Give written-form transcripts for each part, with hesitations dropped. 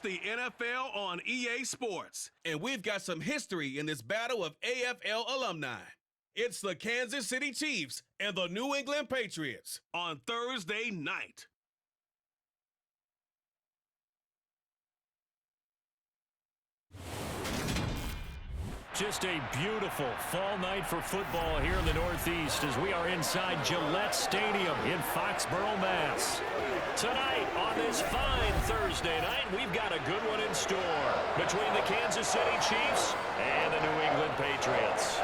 the NFL on EA Sports, and we've got some history in this battle of AFL alumni. It's the Kansas City Chiefs and the New England Patriots on Thursday night. Just a beautiful fall night for football here in the Northeast as we are inside Gillette Stadium in Foxborough, Mass. Tonight on this fine Thursday night, we've got a good one in store between the Kansas City Chiefs and the New England Patriots.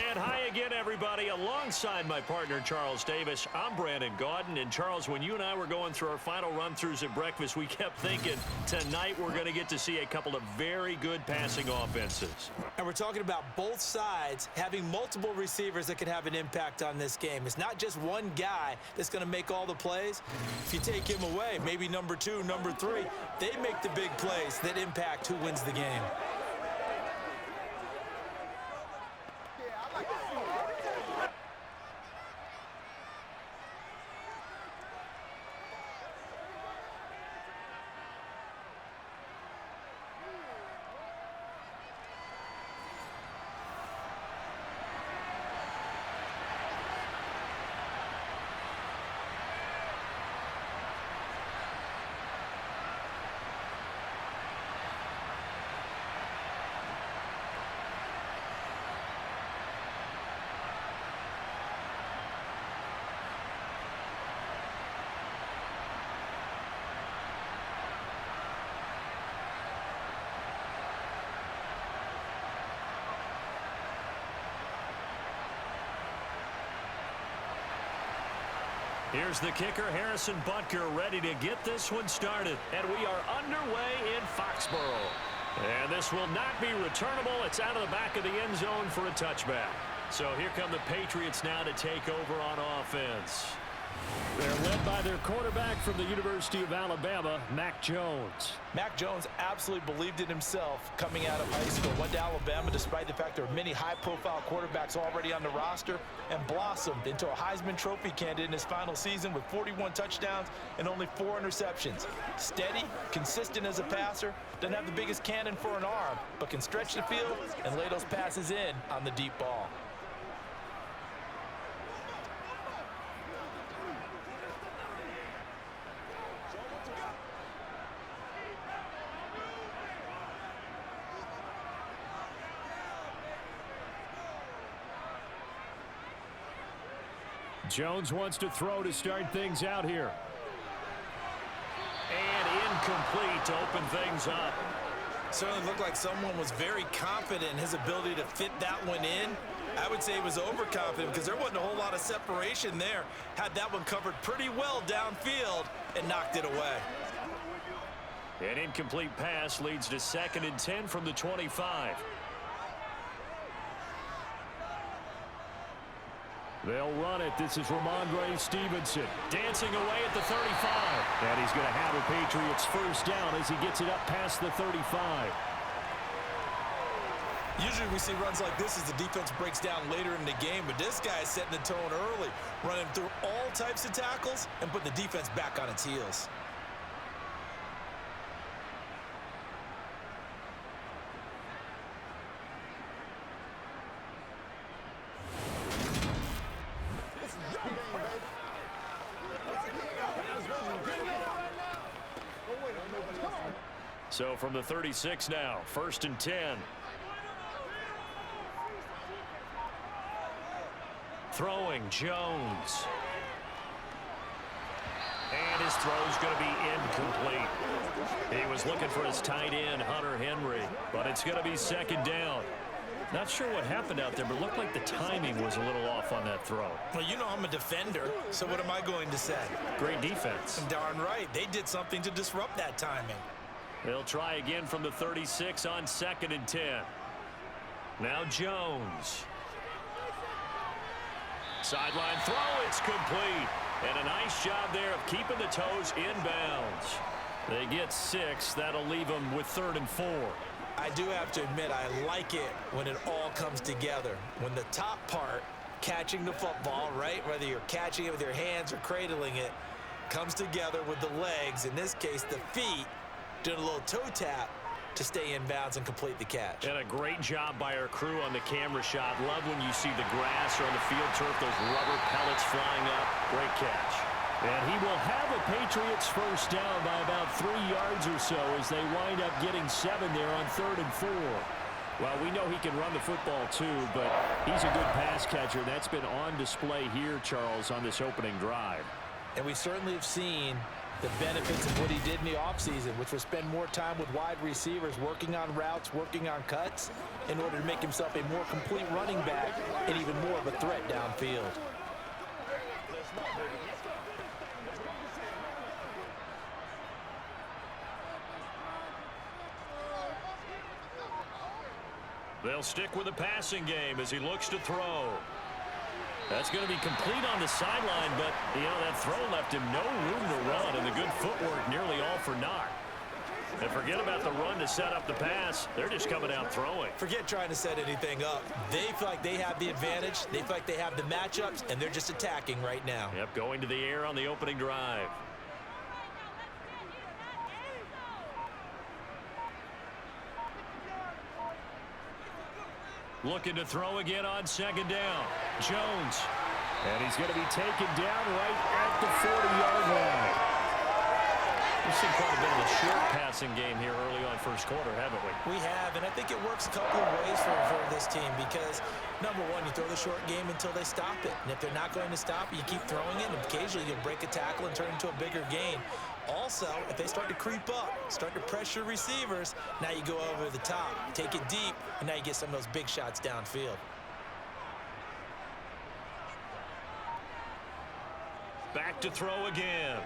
And hi again, everybody. Alongside my partner, Charles Davis, I'm Brandon Gaudin. And, Charles, when you and I were going through our final run-throughs at breakfast, we kept thinking tonight we're going to get to see a couple of very good passing offenses. And we're talking about both sides having multiple receivers that can have an impact on this game. It's not just one guy that's going to make all the plays. If you take him away, maybe number 2, number 3, they make the big plays that impact who wins the game. Here's the kicker, Harrison Butker, ready to get this one started. And we are underway in Foxborough. And this will not be returnable. It's out of the back of the end zone for a touchback. So here come the Patriots now to take over on offense. They're led by their quarterback from the University of Alabama, Mac Jones. Mac Jones absolutely believed in himself coming out of high school. Went to Alabama despite the fact there are many high-profile quarterbacks already on the roster and blossomed into a Heisman Trophy candidate in his final season with 41 touchdowns and only 4 interceptions. Steady, consistent as a passer, doesn't have the biggest cannon for an arm, but can stretch the field and lay those passes in on the deep ball. Jones wants to throw to start things out here. And incomplete to open things up. Certainly looked like someone was very confident in his ability to fit that one in. I would say he was overconfident because there wasn't a whole lot of separation there. Had that one covered pretty well downfield and knocked it away. An incomplete pass leads to 2nd and 10 from the 25. They'll run it. This is Ramondre Stevenson dancing away at the 35. And he's going to have a Patriots first down as he gets it up past the 35. Usually we see runs like this as the defense breaks down later in the game, but this guy is setting the tone early, running through all types of tackles and putting the defense back on its heels. So from the 36 now, 1st and 10. Throwing Jones. And his throw's going to be incomplete. He was looking for his tight end, Hunter Henry, but it's going to be 2nd down. Not sure what happened out there, but it looked like the timing was a little off on that throw. Well, you know I'm a defender, so what am I going to say? Great defense. Darn right. They did something to disrupt that timing. They'll try again from the 36 on 2nd and 10. Now Jones. Sideline throw, it's complete. And a nice job there of keeping the toes inbounds. They get 6. That'll leave them with 3rd and 4. I do have to admit I like it when it all comes together. When the top part catching the football, right? Whether you're catching it with your hands or cradling it, comes together with the legs, in this case the feet, doing a little toe tap to stay in bounds and complete the catch. And a great job by our crew on the camera shot. Love when you see the grass or on the field turf, those rubber pellets flying up. Great catch. And he will have a Patriots first down by about 3 yards or so as they wind up getting 7 there on 3rd and 4. Well, we know he can run the football too, but he's a good pass catcher. That's been on display here, Charles, on this opening drive. And we certainly have seen the benefits of what he did in the offseason, which was spend more time with wide receivers, working on routes, working on cuts, in order to make himself a more complete running back and even more of a threat downfield. They'll stick with the passing game as he looks to throw. That's going to be complete on the sideline, but, you know, that throw left him no room to run, and the good footwork nearly all for naught. And forget about the run to set up the pass. They're just coming out throwing. Forget trying to set anything up. They feel like they have the advantage. They feel like they have the matchups, and they're just attacking right now. Yep, going to the air on the opening drive. Looking to throw again on 2nd down. Jones. And he's going to be taken down right at the 40-yard line. We've seen quite a bit of a short passing game here early on first quarter, haven't we? We have, and I think it works a couple of ways for this team because, number one, you throw the short game until they stop it. And if they're not going to stop it, you keep throwing it, and occasionally you'll break a tackle and turn it into a bigger gain. Also, if they start to creep up, start to pressure receivers, now you go over the top, take it deep, and now you get some of those big shots downfield. Back to throw again.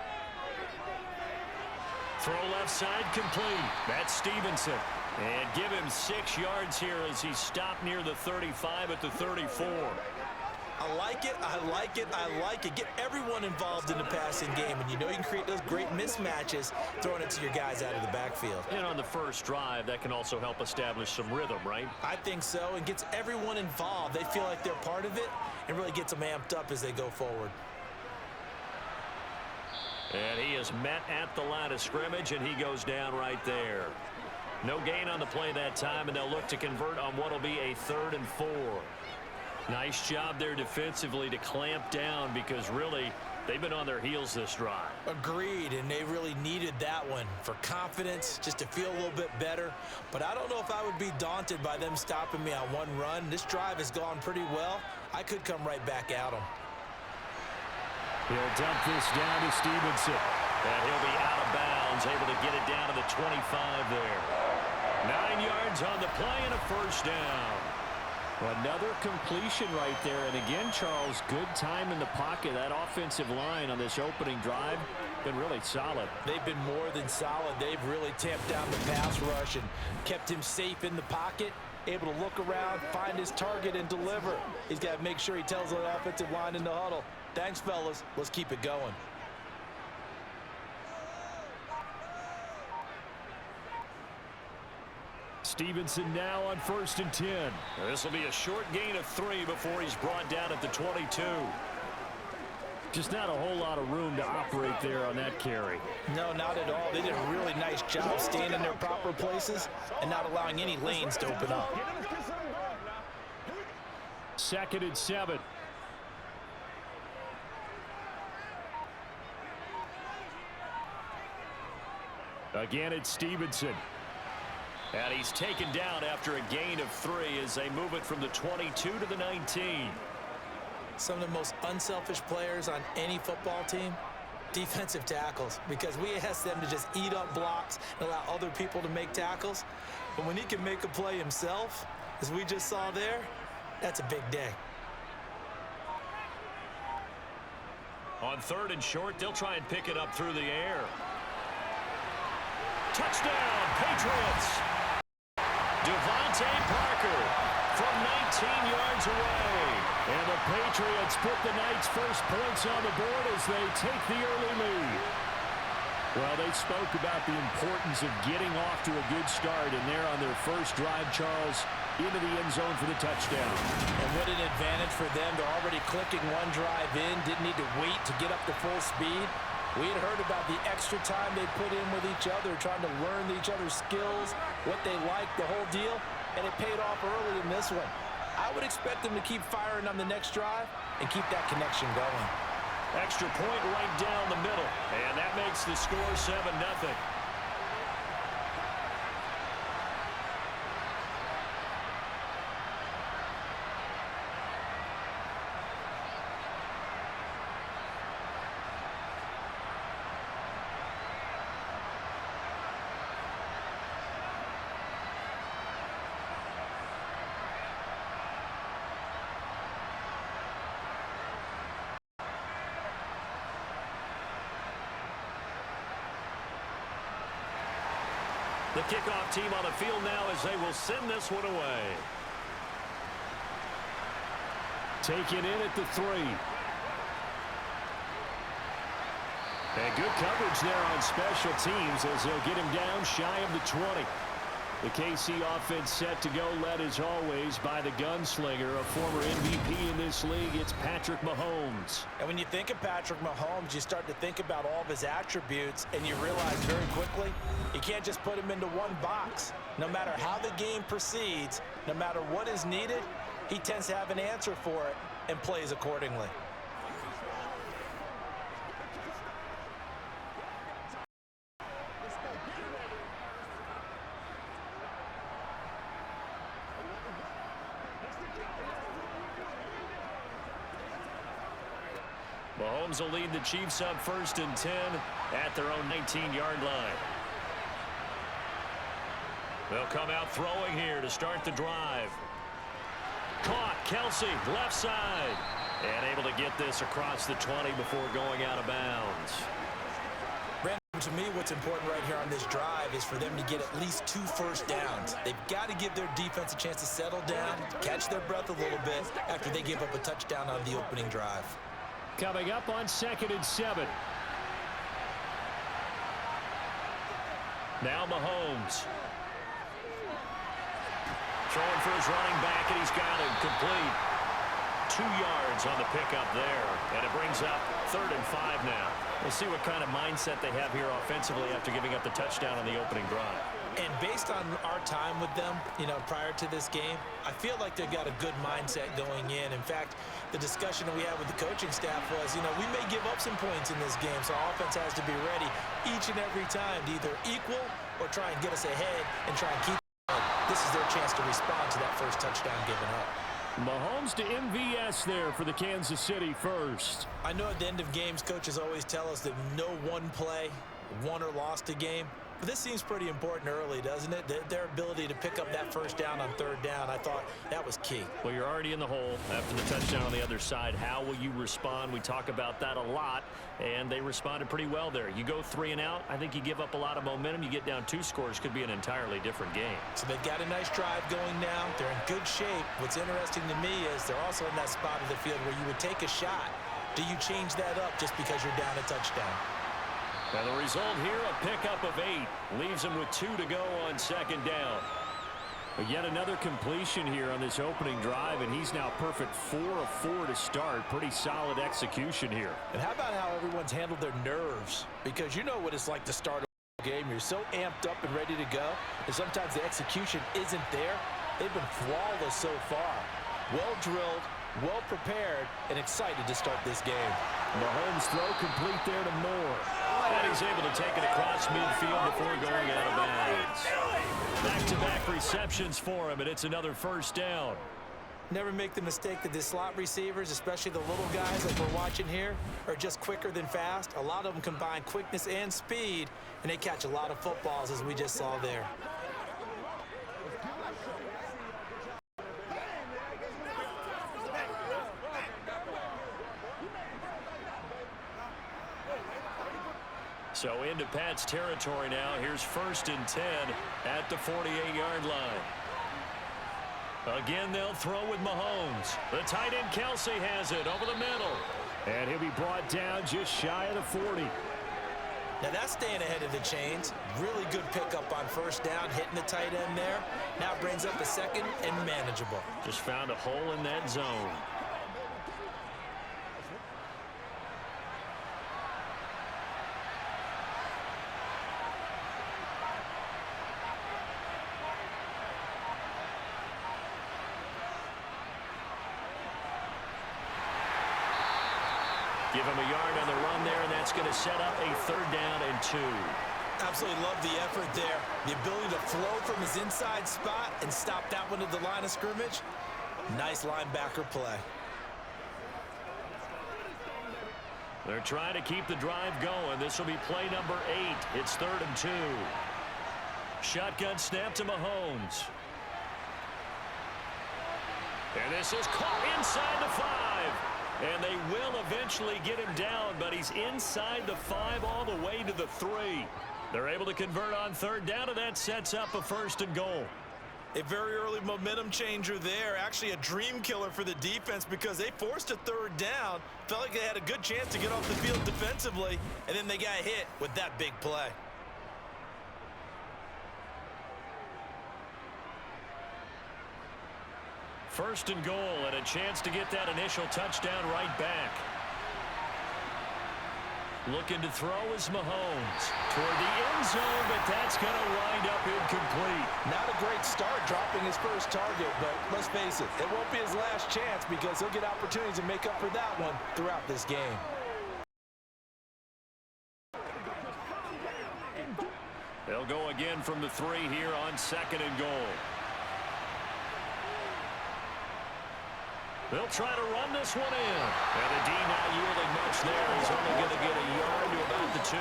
Throw left side complete. That's Stevenson. And give him 6 yards here as he stopped near the 35 at the 34. I like it, I like it, I like it. Get everyone involved in the passing game, and you know you can create those great mismatches throwing it to your guys out of the backfield. And on the first drive, that can also help establish some rhythm, right? I think so, and gets everyone involved. They feel like they're part of it and really gets them amped up as they go forward. And he is met at the line of scrimmage, and he goes down right there. No gain on the play that time, and they'll look to convert on what will be a 3rd and 4. Nice job there defensively to clamp down because really they've been on their heels this drive. Agreed, and they really needed that one for confidence, just to feel a little bit better. But I don't know if I would be daunted by them stopping me on one run. This drive has gone pretty well. I could come right back at them. He'll dump this down to Stevenson. And he'll be out of bounds, able to get it down to the 25 there. 9 yards on the play and a first down. Another completion right there. And again, Charles, good time in the pocket. That offensive line on this opening drive been really solid. They've been more than solid. They've really tamped down the pass rush and kept him safe in the pocket, able to look around, find his target, and deliver. He's got to make sure he tells the offensive line in the huddle, thanks, fellas. Let's keep it going. Stevenson now on 1st and 10. This will be a short gain of 3 before he's brought down at the 22. Just not a whole lot of room to operate there on that carry. No, not at all. They did a really nice job staying in their proper places and not allowing any lanes to open up. 2nd and 7. Again, it's Stevenson. And he's taken down after a gain of 3 as they move it from the 22 to the 19. Some of the most unselfish players on any football team, defensive tackles, because we ask them to just eat up blocks and allow other people to make tackles. But when he can make a play himself, as we just saw there, that's a big day. On 3rd and short, they'll try and pick it up through the air. Touchdown, Patriots! Devontae Parker from 19 yards away. And the Patriots put the night's first points on the board as they take the early lead. Well, they spoke about the importance of getting off to a good start, and they're on their first drive, Charles, into the end zone for the touchdown. And what an advantage for them. They're already clicking one drive in, didn't need to wait to get up to full speed. We had heard about the extra time they put in with each other, trying to learn each other's skills, what they like, the whole deal, and it paid off early in this one. I would expect them to keep firing on the next drive and keep that connection going. Extra point right down the middle, and that makes the score 7-0. The kickoff team on the field now as they will send this one away. Taken in at the 3. And good coverage there on special teams as they'll get him down shy of the 20. The KC offense set to go, led as always by the gunslinger, a former MVP in this league. It's Patrick Mahomes. And when you think of Patrick Mahomes, you start to think about all of his attributes, and you realize very quickly you can't just put him into one box. No matter how the game proceeds, no matter what is needed, he tends to have an answer for it and plays accordingly. Mahomes will lead the Chiefs up 1st and 10 at their own 19-yard line. They'll come out throwing here to start the drive. Caught, Kelsey, left side. And able to get this across the 20 before going out of bounds. Brandon, to me, what's important right here on this drive is for them to get at least 2 first downs. They've got to give their defense a chance to settle down, catch their breath a little bit after they give up a touchdown on the opening drive. Coming up on 2nd and 7. Now Mahomes. Throwing for his running back, and he's got him complete. 2 yards on the pickup there, and it brings up 3rd and 5 now. We'll see what kind of mindset they have here offensively after giving up the touchdown on the opening drive. And based on our time with them, prior to this game, I feel like they've got a good mindset going in. In fact, the discussion that we had with the coaching staff was, we may give up some points in this game, so our offense has to be ready each and every time to either equal or try and get us ahead and try and keep it. This is their chance to respond to that first touchdown given up. Mahomes to MVS there for the Kansas City first. I know at the end of games, coaches always tell us that no one play won or lost a game. But this seems pretty important early, doesn't it? Their ability to pick up that first down on 3rd down, I thought that was key. Well, you're already in the hole after the touchdown on the other side. How will you respond? We talk about that a lot, and they responded pretty well there. You go 3 and out, I think you give up a lot of momentum. You get down 2 scores, could be an entirely different game. So they've got a nice drive going now. They're in good shape. What's interesting to me is they're also in that spot of the field where you would take a shot. Do you change that up just because you're down a touchdown? And the result here, a pickup of 8. Leaves him with 2 to go on 2nd down. But yet another completion here on this opening drive, and he's now perfect 4 of 4 to start. Pretty solid execution here. And how about how everyone's handled their nerves? Because you know what it's like to start a game. You're so amped up and ready to go, and sometimes the execution isn't there. They've been flawless so far. Well drilled, well prepared, and excited to start this game. Mahomes throw complete there to Moore. And he's able to take it across midfield before going out of bounds. Back-to-back receptions for him, and it's another first down. Never make the mistake that the slot receivers, especially the little guys like we're watching here, are just quicker than fast. A lot of them combine quickness and speed, and they catch a lot of footballs, as we just saw there. So into Pat's territory now. Here's 1st and 10 at the 48-yard line. Again, they'll throw with Mahomes. The tight end Kelsey has it over the middle. And he'll be brought down just shy of the 40. Now that's staying ahead of the chains. Really good pickup on first down, hitting the tight end there. Now brings up a second and manageable. Just found a hole in that zone. Give him a yard on the run there, and that's going to set up a 3rd down and 2. Absolutely love the effort there. The ability to flow from his inside spot and stop that one at the line of scrimmage. Nice linebacker play. They're trying to keep the drive going. This will be play number 8. It's 3rd and 2. Shotgun snap to Mahomes. And this is caught inside the 5. And they will eventually get him down, but he's inside the 5 all the way to the 3. They're able to convert on 3rd down, and that sets up a 1st and goal. A very early momentum changer there. Actually a dream killer for the defense because they forced a 3rd down. Felt like they had a good chance to get off the field defensively, and then they got hit with that big play. First and goal, and a chance to get that initial touchdown right back. Looking to throw is Mahomes toward the end zone, but that's going to wind up incomplete. Not a great start dropping his first target, but let's face it, it won't be his last chance because he'll get opportunities to make up for that one throughout this game. They'll go again from the 3 here on 2nd and goal. They'll try to run this one in. And the D not yielding much there. He's only going to get a yard to about the 2.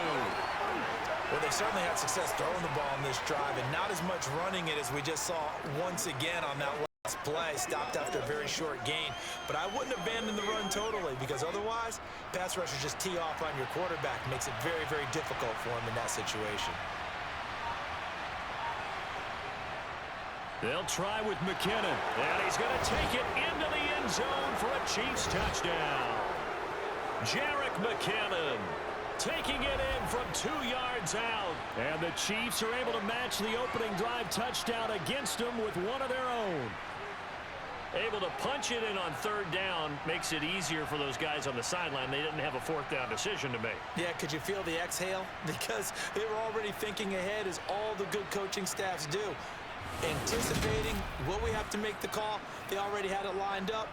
Well, they certainly had success throwing the ball on this drive and not as much running it as we just saw once again on that last play. Stopped after a very short gain. But I wouldn't abandon the run totally because otherwise, pass rushers just tee off on your quarterback. Makes it very, very difficult for him in that situation. They'll try with McKinnon, and he's going to take it into the end zone for a Chiefs touchdown. Jerick McKinnon taking it in from 2 yards out. And the Chiefs are able to match the opening drive touchdown against them with one of their own. Able to punch it in on 3rd down makes it easier for those guys on the sideline. They didn't have a 4th down decision to make. Yeah, could you feel the exhale? Because they were already thinking ahead as all the good coaching staffs do. Anticipating, will we have to make the call? They already had it lined up,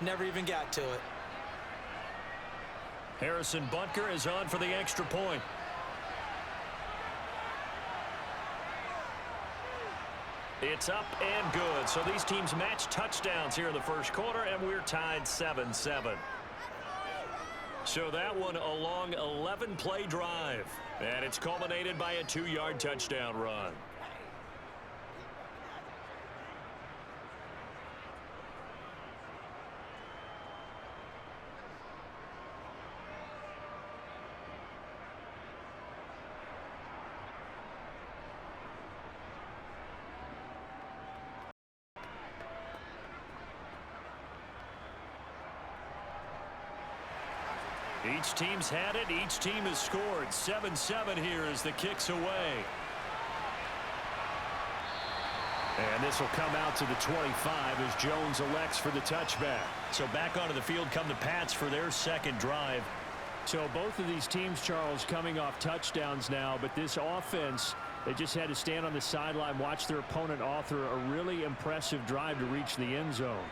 never even got to it. Harrison Butker is on for the extra point. It's up and good. So these teams match touchdowns here in the first quarter, and we're tied 7-7. So that one a long 11-play drive, and it's culminated by a 2-yard touchdown run. Each team's had it. Each team has scored. 7-7 here as the kick's away. And this will come out to the 25 as Jones elects for the touchback. So back onto the field come the Pats for their 2nd drive. So both of these teams, Charles, coming off touchdowns now, but this offense, they just had to stand on the sideline, watch their opponent author a really impressive drive to reach the end zone.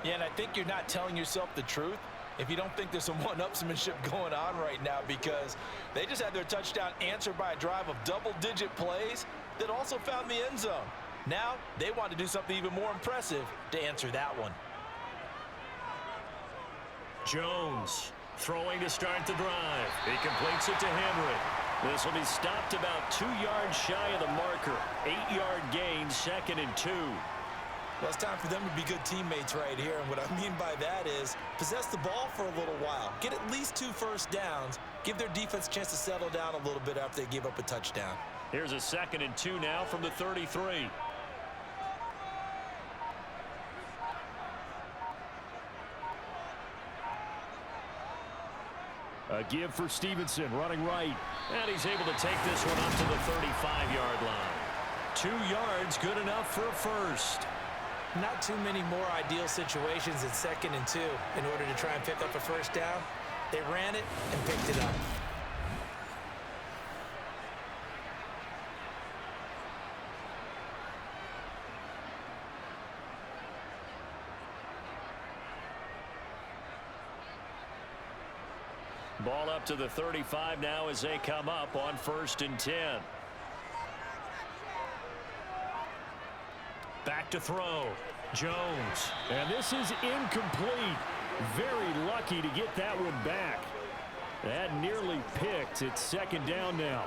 Yeah, and I think you're not telling yourself the truth if you don't think there's some one-upsmanship going on right now, because they just had their touchdown answered by a drive of double-digit plays that also found the end zone. Now they want to do something even more impressive to answer that one. Jones throwing to start the drive. He completes it to Henry. This will be stopped about 2 yards shy of the marker. 8-yard gain, 2nd and 2. Well, it's time for them to be good teammates right here. And what I mean by that is possess the ball for a little while. Get at least 2 first downs. Give their defense a chance to settle down a little bit after they give up a touchdown. Here's a 2nd and 2 now from the 33. A give for Stevenson, running right. And he's able to take this one up to the 35-yard line. 2 yards, good enough for a first. Not too many more ideal situations at 2nd and 2 in order to try and pick up a first down. They ran it and picked it up. Ball up to the 35 now as they come up on 1st and 10. Back to throw. Jones. And this is incomplete. Very lucky to get that one back. That nearly picked. It's 2nd down now.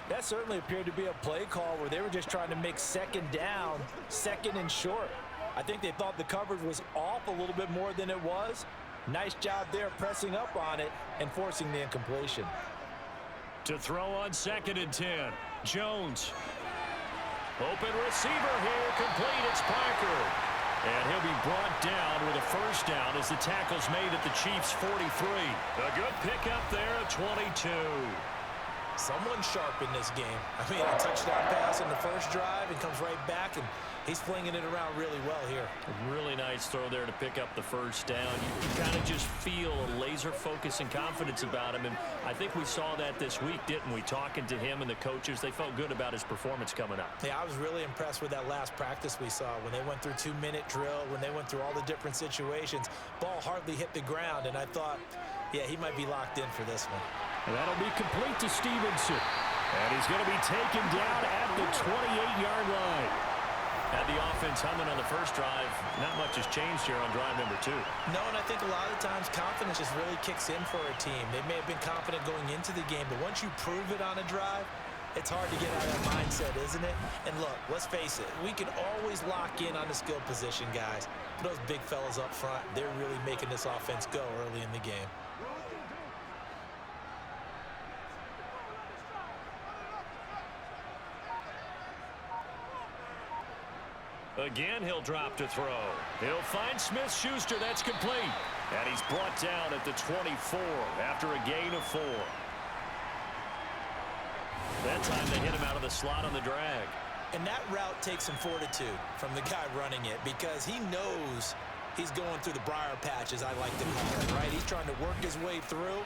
That certainly appeared to be a play call where they were just trying to make 2nd down, 2nd and short. I think they thought the coverage was off a little bit more than it was. Nice job there pressing up on it and forcing the incompletion. To throw on 2nd and 10. Jones. Open receiver here. Complete. It's Parker. And he'll be brought down with a first down as the tackle's made at the Chiefs' 43. A good pickup there at 22. Someone sharp in this game. I mean, a touchdown pass on the first drive and comes right back, and he's flinging it around really well here. A really nice throw there to pick up the first down. You kind of just feel a laser focus and confidence about him, and I think we saw that this week, didn't we? Talking to him and the coaches, they felt good about his performance coming up. Yeah, I was really impressed with that last practice we saw when they went through 2-minute drill, when they went through all the different situations. Ball hardly hit the ground, and I thought, yeah, he might be locked in for this one. And that'll be complete to Stevenson. And he's going to be taken down at the 28-yard line. Had the offense humming on the first drive. Not much has changed here on drive number 2. No, and I think a lot of times confidence just really kicks in for a team. They may have been confident going into the game, but once you prove it on a drive, it's hard to get out of that mindset, isn't it? And look, let's face it, we can always lock in on the skill position, guys. But those big fellas up front, they're really making this offense go early in the game. Again, he'll drop to throw. He'll find Smith-Schuster. That's complete. And he's brought down at the 24 after a gain of 4. That time they hit him out of the slot on the drag. And that route takes some fortitude from the guy running it because he knows he's going through the briar patch, as I like to call it, right? He's trying to work his way through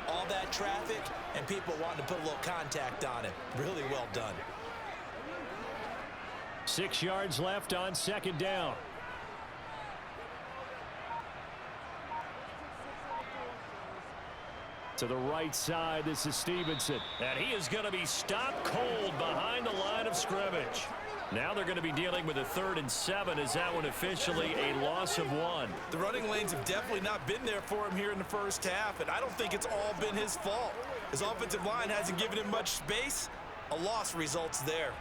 all that traffic and people wanting to put a little contact on him. Really well done. 6 yards left on 2nd down. To the right side, this is Stevenson. And he is going to be stopped cold behind the line of scrimmage. Now they're going to be dealing with a 3rd and 7. Is that one officially a loss of 1? The running lanes have definitely not been there for him here in the first half, and I don't think it's all been his fault. His offensive line hasn't given him much space. A loss results there.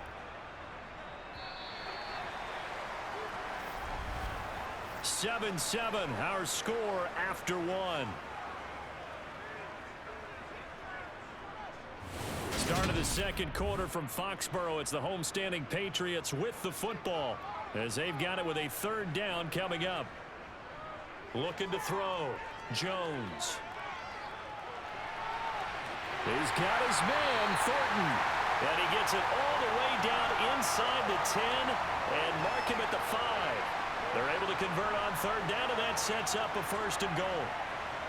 7-7, our score after 1. Start of the 2nd quarter from Foxborough. It's the homestanding Patriots with the football as they've got it with a 3rd down coming up. Looking to throw. Jones. He's got his man, Thornton. And he gets it all the way down inside the 10 and mark him at the 5. They're able to convert on 3rd down, and that sets up a 1st and goal.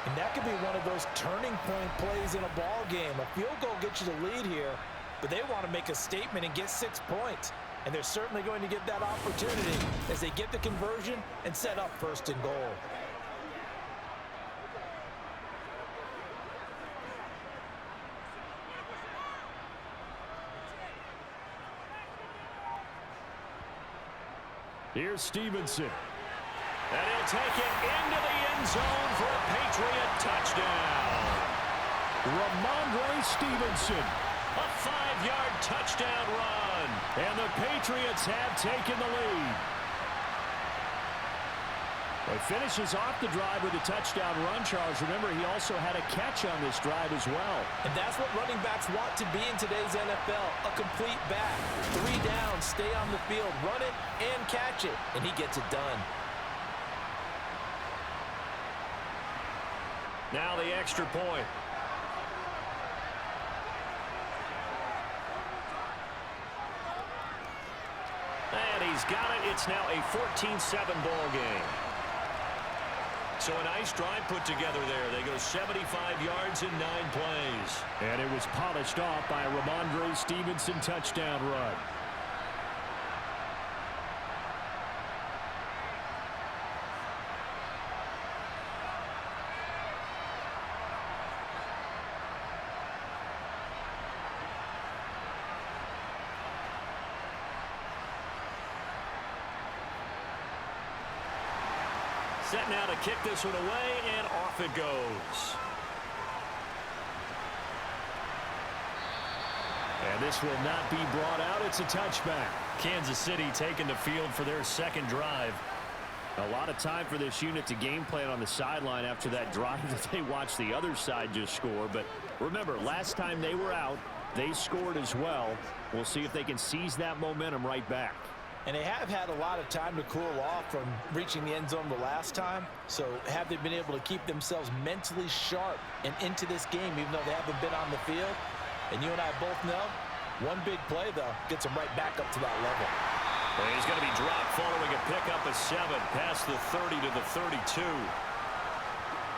And that could be one of those turning point plays in a ball game. A field goal gets you the lead here, but they want to make a statement and get 6 points. And they're certainly going to get that opportunity as they get the conversion and set up 1st and goal. Here's Stevenson. And he'll take it into the end zone for a Patriot touchdown. Ramondre Stevenson. A 5-yard touchdown run. And the Patriots have taken the lead. He finishes off the drive with a touchdown run, Charles. Remember, he also had a catch on this drive as well. And that's what running backs want to be in today's NFL, a complete back. 3 downs, stay on the field, run it, and catch it. And he gets it done. Now the extra point. He's got it. It's now a 14-7 ball game. So a nice drive put together there. They go 75 yards in 9 plays. And it was polished off by a Ramondre Stevenson touchdown run. Set now to kick this one away, and off it goes. And this will not be brought out. It's a touchback. Kansas City taking the field for their second drive. A lot of time for this unit to game plan on the sideline after that drive that they watched the other side just score. But remember, last time they were out, they scored as well. We'll see if they can seize that momentum right back. And they have had a lot of time to cool off from reaching the end zone the last time. So have they been able to keep themselves mentally sharp and into this game, even though they haven't been on the field? And you and I both know, one big play, though, gets them right back up to that level. And he's going to be dropped following a pickup of 7 past the 30 to the 32.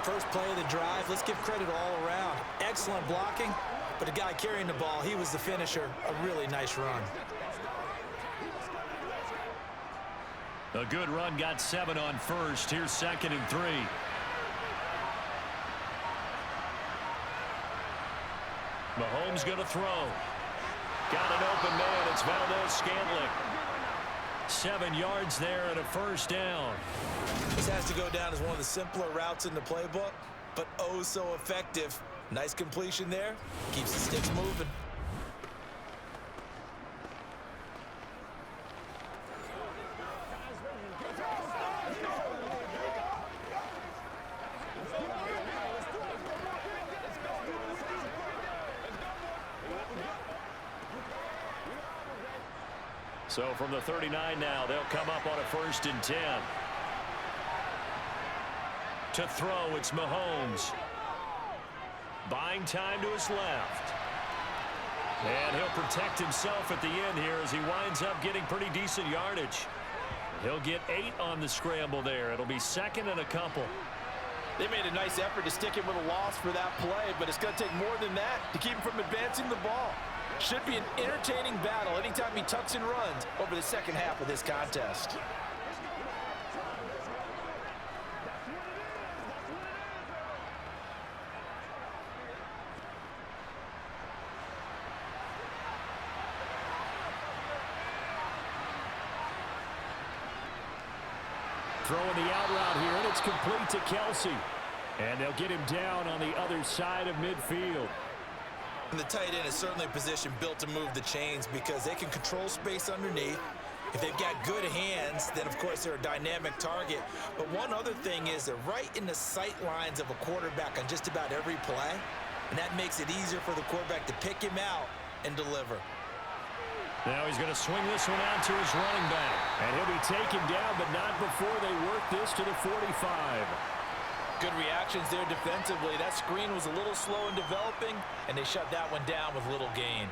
First play of the drive, let's give credit all around. Excellent blocking, but the guy carrying the ball, he was the finisher. A really nice run. A good run, got 7 on first. Here's 2nd and 3. Mahomes going to throw. Got an open man. It's Valdez-Scantling. 7 yards there and a first down. This has to go down as one of the simpler routes in the playbook, but oh so effective. Nice completion there. Keeps the sticks moving. So from the 39 now, they'll come up on a 1st and 10. To throw, it's Mahomes. Buying time to his left. And he'll protect himself at the end here as he winds up getting pretty decent yardage. He'll get 8 on the scramble there. It'll be 2nd and a couple. They made a nice effort to stick him with a loss for that play, but it's going to take more than that to keep him from advancing the ball. Should be an entertaining battle anytime he tucks and runs over the second half of this contest. Throwing the out route here, and it's complete to Kelsey. And they'll get him down on the other side of midfield. And the tight end is certainly a position built to move the chains because they can control space underneath. If they've got good hands, then, of course, they're a dynamic target. But one other thing is they're right in the sight lines of a quarterback on just about every play, and that makes it easier for the quarterback to pick him out and deliver. Now he's going to swing this one out to his running back. And he'll be taken down, but not before they work this to the 45. Good reactions there defensively. That screen was a little slow in developing, and they shut that one down with little gain.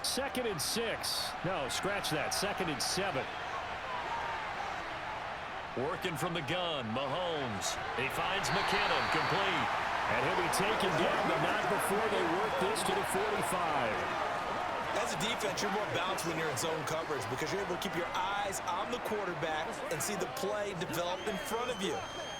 Second and 6. No, scratch that. 2nd and 7. Working from the gun, Mahomes. He finds McKinnon, complete. And he'll be taken down, but not before they work this to the 45. As a defense, you're more balanced when you're in zone coverage because you're able to keep your eyes on the quarterback and see the play develop in front of you.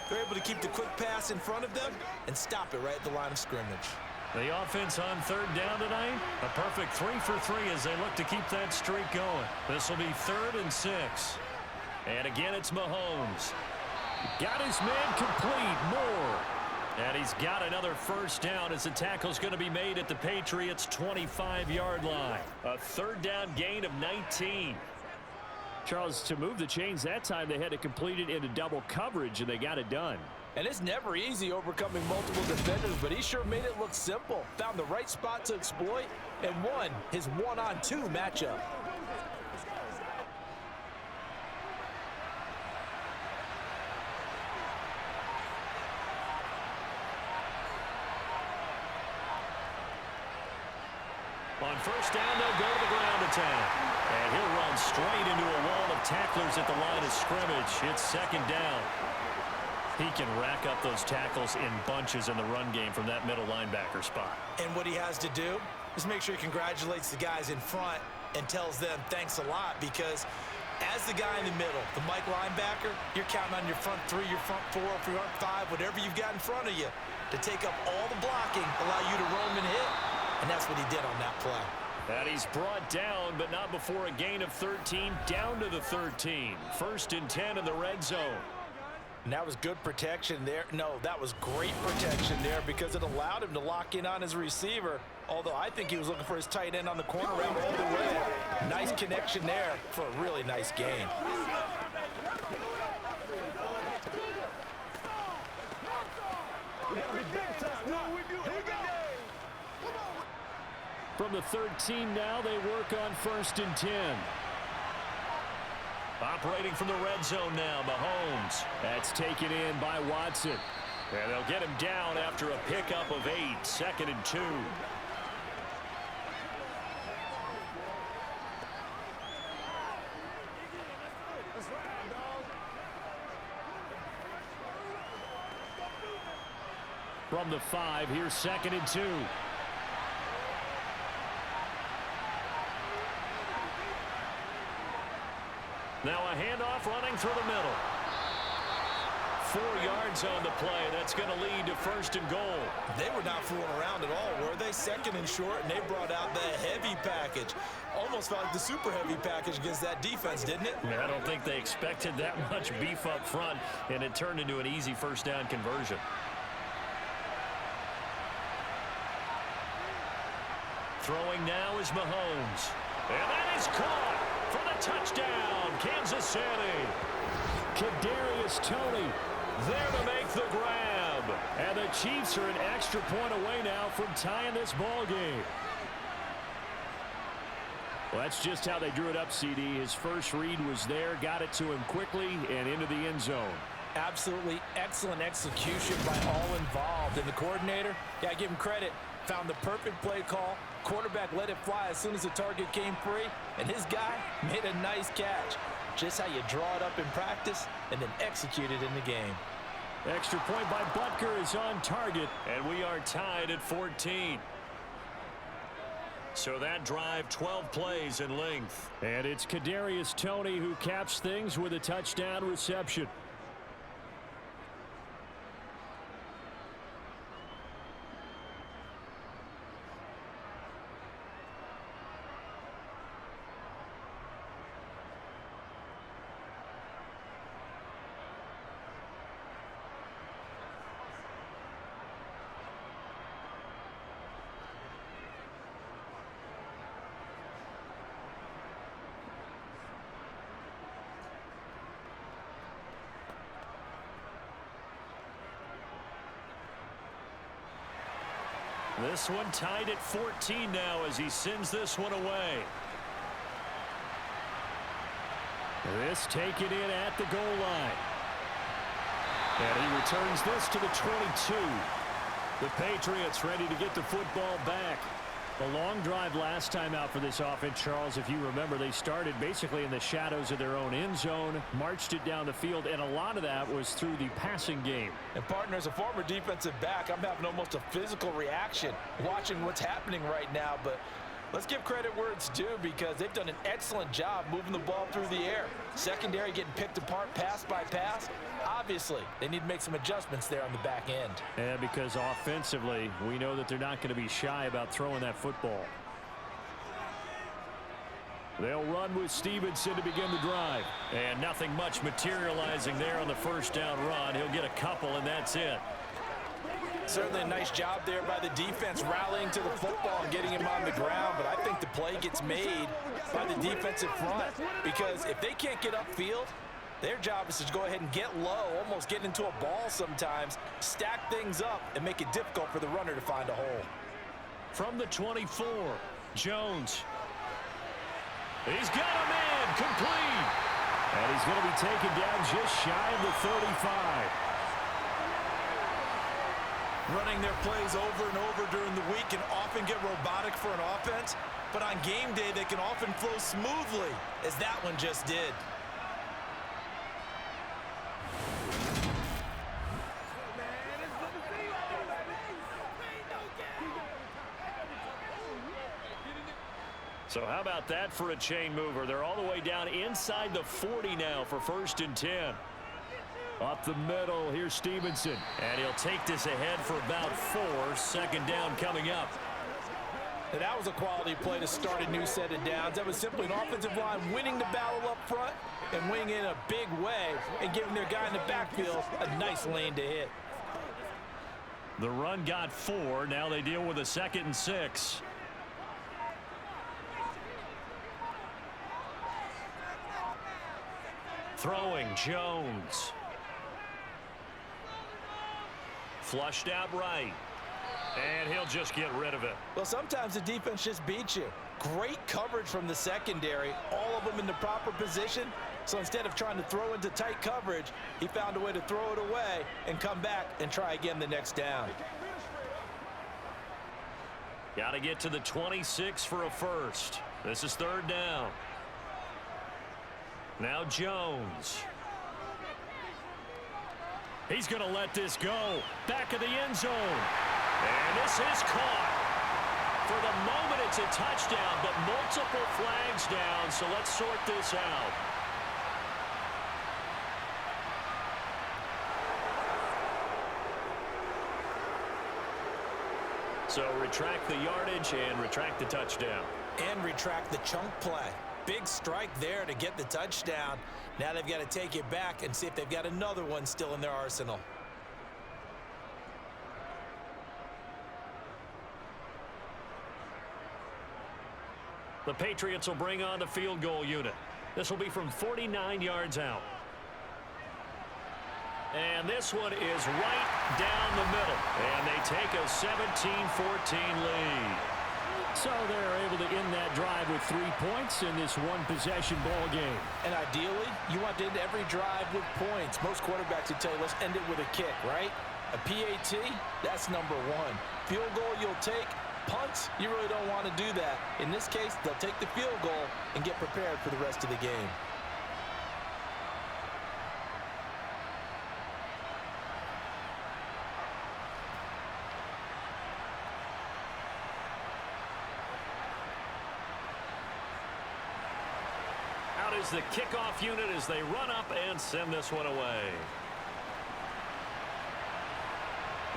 They're able to keep the quick pass in front of them and stop it right at the line of scrimmage. The offense on 3rd down tonight, a perfect 3 for 3 as they look to keep that streak going. This will be 3rd and 6. And again, it's Mahomes. Got his man complete. Moore. And he's got another first down as the tackle's going to be made at the Patriots' 25-yard line. A 3rd down gain of 19. Charles, to move the chains that time, they had to complete it into double coverage, and they got it done. And it's never easy overcoming multiple defenders, but he sure made it look simple. Found the right spot to exploit and won his 1-on-2 matchup. On first down, they'll go to the ground attack. And he'll run straight into a wall of tacklers at the line of scrimmage. It's second down. He can rack up those tackles in bunches in the run game from that middle linebacker spot. And what he has to do is make sure he congratulates the guys in front and tells them thanks a lot, because as the guy in the middle, the Mike linebacker, you're counting on your front three, your front four, your front five, whatever you've got in front of you to take up all the blocking, allow you to roam and hit. And that's what he did on that play. And he's brought down, but not before a gain of 13, down to the 13. First and 10 in the red zone. And that was good protection there. No, that was great protection there because it allowed him to lock in on his receiver. Although I think he was looking for his tight end on the corner route all the way. Nice connection there for a really nice gain. From the 13 now, they work on first and 10. Operating from the red zone now, Mahomes. That's taken in by Watson. And they'll get him down after a pickup of 8, second and 2. From the 5, here's second and 2. Now a handoff running through the middle. 4 yards on the play. That's going to lead to first and goal. They were not fooling around at all, were they? Second and short, and they brought out the heavy package. Almost felt like the super heavy package against that defense, didn't it? Yeah, I don't think they expected that much beef up front, and it turned into an easy first down conversion. Throwing now is Mahomes. And that is caught for the touchdown, Kansas City. Kadarius Toney There to make the grab. And the Chiefs are an extra point away now from tying this ball game. Well, that's just how they drew it up, CD. His first read was there, got it to him quickly and into the end zone. Absolutely excellent execution by all involved. And the coordinator, yeah, give him credit, found the perfect play call. Quarterback let it fly as soon as the target came free, and his guy made a nice catch. Just how you draw it up in practice and then execute it in the game. Extra point by Butker is on target. And we are tied at 14. So that drive, 12 plays in length. And it's Kadarius Toney who caps things with a touchdown reception. This one tied at 14 now as he sends this one away. This taken in at the goal line. And he returns this to the 22. The Patriots ready to get the football back. The long drive last time out for this offense, Charles, if you remember, they started basically in the shadows of their own end zone, marched it down the field, and a lot of that was through the passing game. And partner, as a former defensive back, I'm having almost a physical reaction watching what's happening right now. But let's give credit where it's due because they've done an excellent job moving the ball through the air. Secondary getting picked apart pass by pass. Obviously, they need to make some adjustments there on the back end. Yeah, because offensively, we know that they're not going to be shy about throwing that football. They'll run with Stevenson to begin the drive. And nothing much materializing there on the first down run. He'll get a couple, and that's it. Certainly a nice job there by the defense rallying to the football and getting him on the ground, but I think the play gets made by the defensive front because if they can't get upfield, their job is to go ahead and get low, almost get into a ball sometimes, stack things up, and make it difficult for the runner to find a hole. From the 24, Jones. He's got a man complete. And he's going to be taken down just shy of the 35. Running their plays over and over during the week and often get robotic for an offense, but on game day, they can often flow smoothly, as that one just did. So how about that for a chain mover? They're all the way down inside the 40 now for 1st and 10. Up the middle, here's Stevenson. And he'll take this ahead for about 4. 2nd down coming up. Now, that was a quality play to start a new set of downs. That was simply an offensive line winning the battle up front and winning in a big way and giving their guy in the backfield a nice lane to hit. The run got 4. Now they deal with a 2nd and 6. Throwing, Jones. Flushed out right. And he'll just get rid of it. Well, sometimes the defense just beats you. Great coverage from the secondary, all of them in the proper position. So instead of trying to throw into tight coverage, he found a way to throw it away and come back and try again the next down. Got to get to the 26 for a first. This is 3rd down. Now Jones. He's going to let this go. Back of the end zone. And this is caught. For the moment, it's a touchdown, but multiple flags down, so let's sort this out. So retract the yardage and retract the touchdown. And retract the chunk play. Big strike there to get the touchdown. Now they've got to take it back and see if they've got another one still in their arsenal. The Patriots will bring on the field goal unit. This will be from 49 yards out. And this one is right down the middle. And they take a 17-14 lead. So they're able to end that drive with 3 points in this one-possession ball game. And ideally, you want to end every drive with points. Most quarterbacks would tell you, let's end it with a kick, right? A PAT, that's number 1. Field goal you'll take. Punts, you really don't want to do that. In this case, they'll take the field goal and get prepared for the rest of the game. Out is the kickoff unit as they run up and send this one away.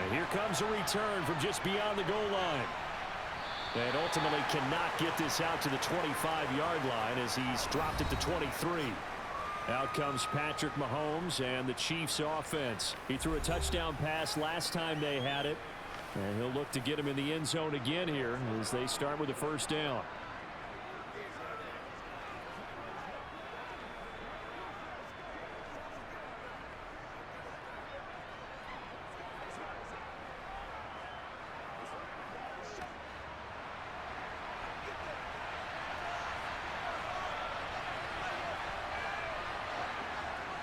And here comes a return from just beyond the goal line. And ultimately cannot get this out to the 25-yard line as he's dropped it to 23. Out comes Patrick Mahomes and the Chiefs offense. He threw a touchdown pass last time they had it. And he'll look to get him in the end zone again here as they start with the 1st down.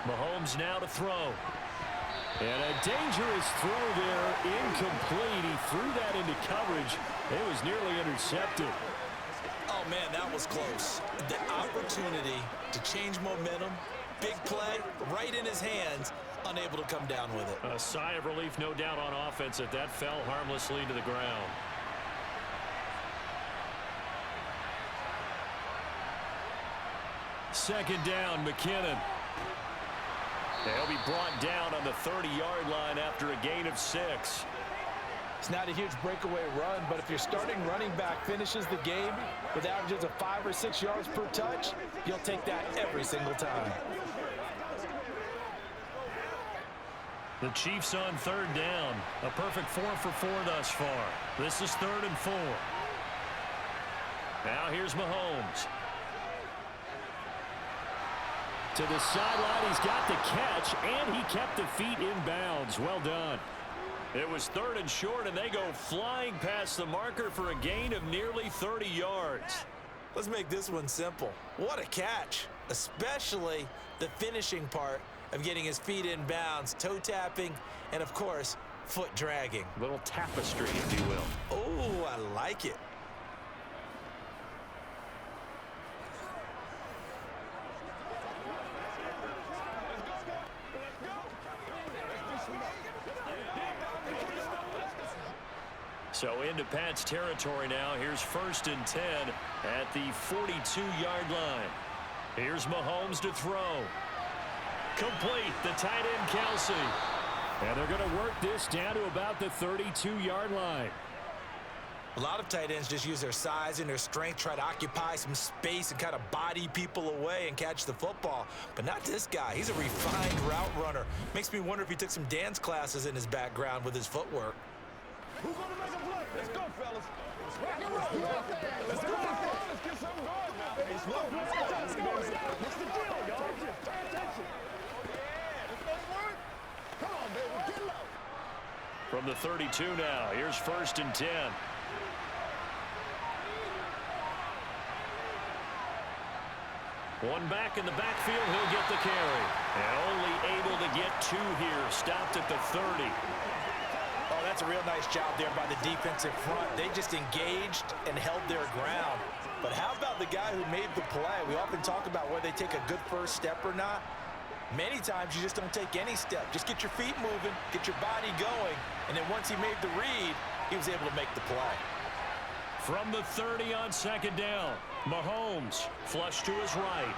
Mahomes now to throw. And a dangerous throw there, incomplete. He threw that into coverage. It was nearly intercepted. Oh, man, that was close. The opportunity to change momentum, big play, right in his hands, unable to come down with it. A sigh of relief, no doubt, on offense that fell harmlessly to the ground. Second down, McKinnon. They'll be brought down on the 30-yard line after a gain of 6. It's not a huge breakaway run, but if your starting running back finishes the game with averages of 5 or 6 yards per touch, you'll take that every single time. The Chiefs on 3rd down. A perfect 4 for 4 thus far. This is 3rd and 4. Now here's Mahomes. To the sideline, he's got the catch, and he kept the feet in bounds. Well done. It was 3rd and short, and they go flying past the marker for a gain of nearly 30 yards. Let's make this one simple. What a catch, especially the finishing part of getting his feet in bounds, toe tapping, and of course, foot dragging. Little tapestry, if you will. Oh, I like like it. So into Pat's territory now. Here's 1st and 10 at the 42-yard line. Here's Mahomes to throw. Complete. The tight end, Kelsey. And they're going to work this down to about the 32-yard line. A lot of tight ends just use their size and their strength, try to occupy some space and kind of body people away and catch the football. But not this guy. He's a refined route runner. Makes me wonder if he took some dance classes in his background with his footwork. Who's going to make a play? Let's go, fellas. Let's go. Let's get something going now. Hey, slow. What's the deal, y'all? Pay attention. Yeah, it's going to work. Come on, baby. Get low. From the 32 now. Here's 1st and 10. One back in the backfield. He'll get the carry. And only able to get 2 here. Stopped at the 30. Oh, that's a real nice job there by the defensive front. They just engaged and held their ground. But how about the guy who made the play? We often talk about whether they take a good first step or not. Many times you just don't take any step. Just get your feet moving, get your body going, and then once he made the read, he was able to make the play. From the 30 on 2nd down, Mahomes flush to his right.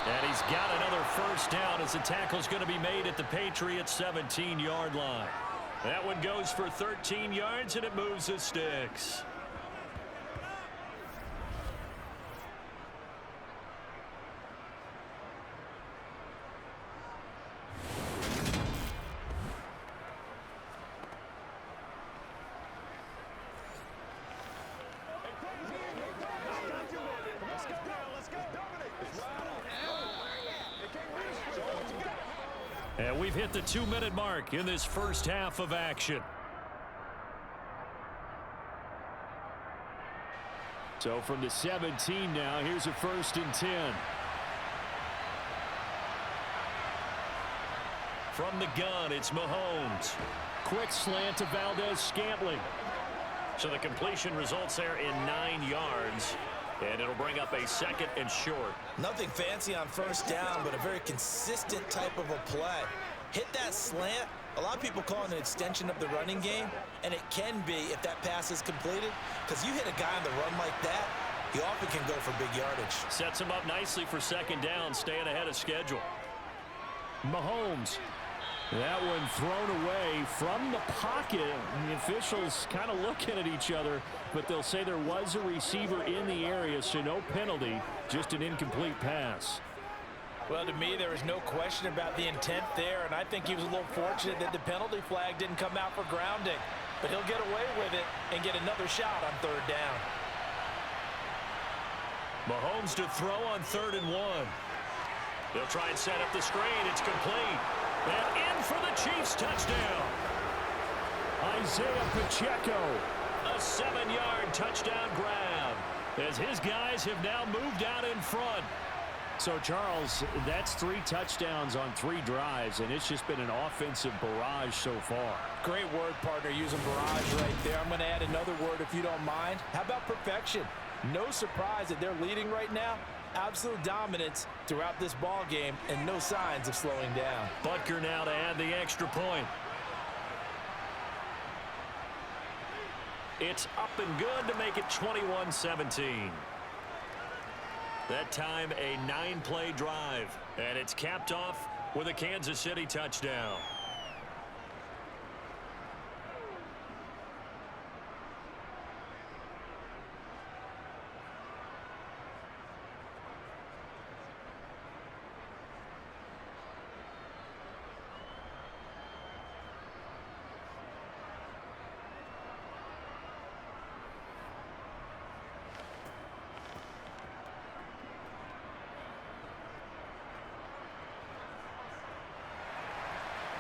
And he's got another 1st down as the tackle's going to be made at the Patriots 17-yard line. That one goes for 13 yards, and it moves the sticks. And we've hit the 2-minute mark in this first half of action. So from the 17 now, here's a 1st and 10. From the gun, it's Mahomes. Quick slant to Valdez-Scantling. So the completion results there in 9 yards. And it'll bring up a 2nd and short. Nothing fancy on 1st down, but a very consistent type of a play. Hit that slant. A lot of people call it an extension of the running game, and it can be if that pass is completed, because you hit a guy on the run like that, he often can go for big yardage. Sets him up nicely for 2nd down, staying ahead of schedule. Mahomes. That one thrown away from the pocket. The officials kind of looking at each other, but they'll say there was a receiver in the area, so no penalty, just an incomplete pass. Well, to me, there was no question about the intent there, and I think he was a little fortunate that the penalty flag didn't come out for grounding. But he'll get away with it and get another shot on 3rd down. Mahomes to throw on 3rd and 1. They'll try and set up the screen. It's complete. And in for the Chiefs touchdown. Isaiah Pacheco. A 7-yard touchdown grab as his guys have now moved out in front. So, Charles, that's 3 touchdowns on 3 drives, and it's just been an offensive barrage so far. Great word, partner, using barrage right there. I'm going to add another word if you don't mind. How about perfection? No surprise that they're leading right now. Absolute dominance throughout this ball game and no signs of slowing down. Butker now to add the extra point. It's up and good to make it 21-17. That time a 9-play drive, and it's capped off with a Kansas City touchdown.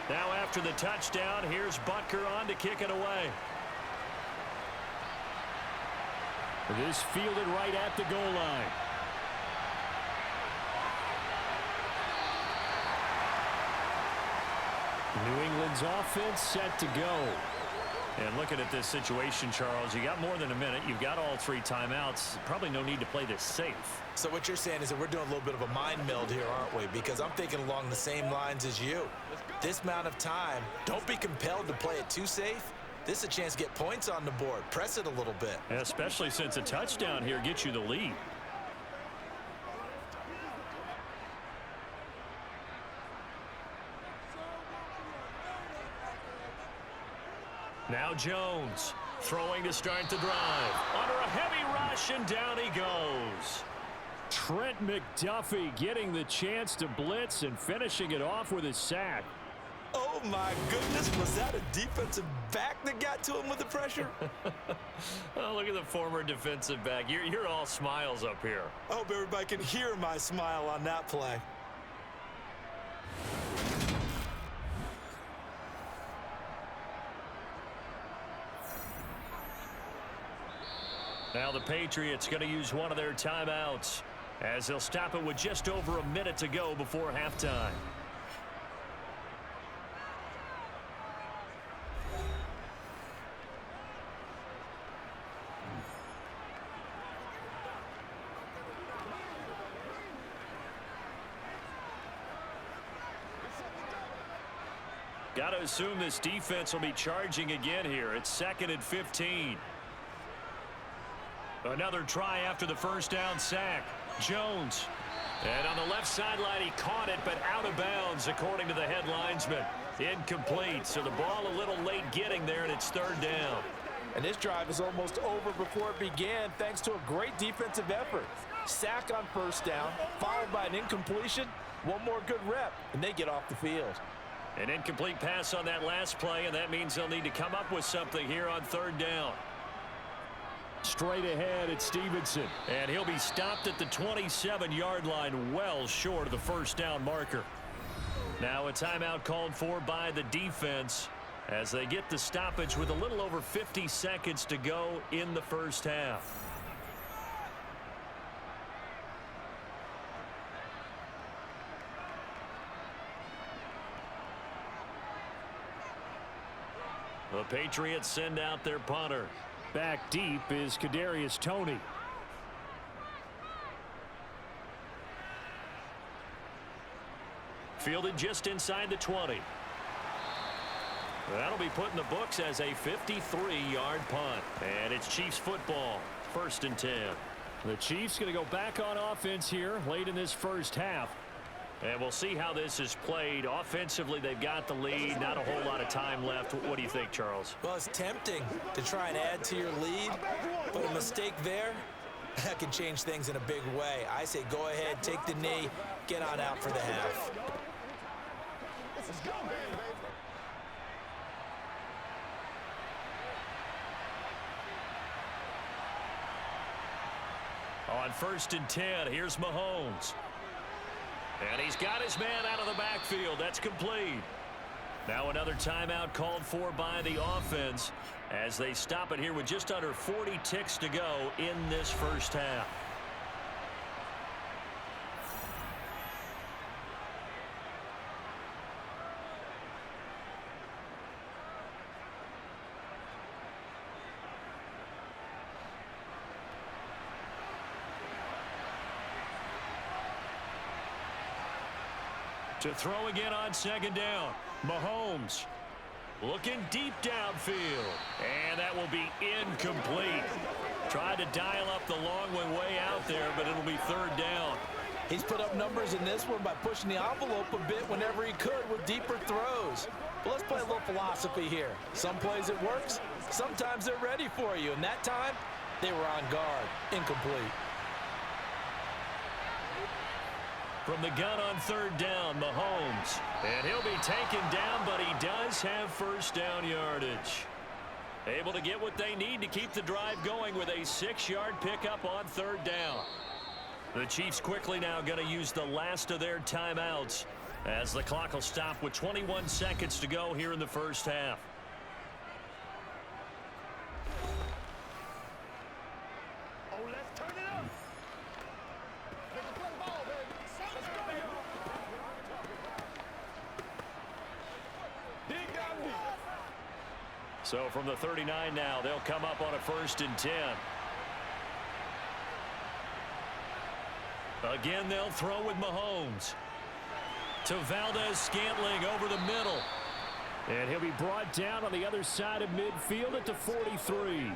Now after the touchdown, here's Butker on to kick it away. This fielded right at the goal line. New England's offense set to go. And looking at this situation, Charles, you got more than a minute. You've got all 3 timeouts. Probably no need to play this safe. So what you're saying is that we're doing a little bit of a mind meld here, aren't we? Because I'm thinking along the same lines as you. This amount of time, don't be compelled to play it too safe. This is a chance to get points on the board. Press it a little bit. Especially since a touchdown here gets you the lead. Now Jones throwing to start the drive. Under a heavy rush, and down he goes. Trent McDuffie getting the chance to blitz and finishing it off with his sack. Oh, my goodness. Was that a defensive back that got to him with the pressure? Oh, look at the former defensive back. You're all smiles up here. I hope everybody can hear my smile on that play. Now the Patriots going to use one of their timeouts as they'll stop it with just over a minute to go before halftime. Got to assume this defense will be charging again here. It's 2nd and 15. Another try after the first down sack. Jones. And on the left sideline, he caught it, but out of bounds, according to the head linesman. Incomplete, so the ball a little late getting there, and it's 3rd down. And this drive is almost over before it began, thanks to a great defensive effort. Sack on first down, followed by an incompletion. One more good rep, and they get off the field. An incomplete pass on that last play, and that means they'll need to come up with something here on 3rd down. Straight ahead, it's Stevenson. And he'll be stopped at the 27-yard line, well short of the first down marker. Now a timeout called for by the defense as they get the stoppage with a little over 50 seconds to go in the first half. The Patriots send out their punter. Back deep is Kadarius Toney. Fielded just inside the 20. That'll be put in the books as a 53-yard punt. And it's Chiefs football, 1st and 10. The Chiefs going to go back on offense here late in this first half. And we'll see how this is played. Offensively, they've got the lead. Not a whole lot of time left. What do you think, Charles? Well, it's tempting to try and add to your lead, but a mistake there, that can change things in a big way. I say go ahead, take the knee, get on out for the half. Let's go, man, baby. On 1st and 10, here's Mahomes. And he's got his man out of the backfield. That's complete. Now another timeout called for by the offense as they stop it here with just under 40 ticks to go in this first half. To throw again on 2nd down. Mahomes looking deep downfield. And that will be incomplete. Tried to dial up the long way out there, but it'll be 3rd down. He's put up numbers in this one by pushing the envelope a bit whenever he could with deeper throws. But let's play a little philosophy here. Some plays it works, sometimes they're ready for you. And that time, they were on guard. Incomplete. From the gun on 3rd down, Mahomes. And he'll be taken down, but he does have first down yardage. Able to get what they need to keep the drive going with a 6-yard pickup on 3rd down. The Chiefs quickly now going to use the last of their timeouts as the clock will stop with 21 seconds to go here in the first half. Oh, let's turn it up. Make it play ball, baby. Let's go, y'all. Dig down deep. So from the 39 now, they'll come up on a 1st and 10. Again, they'll throw with Mahomes. To Valdez-Scantling over the middle. And he'll be brought down on the other side of midfield at the 43.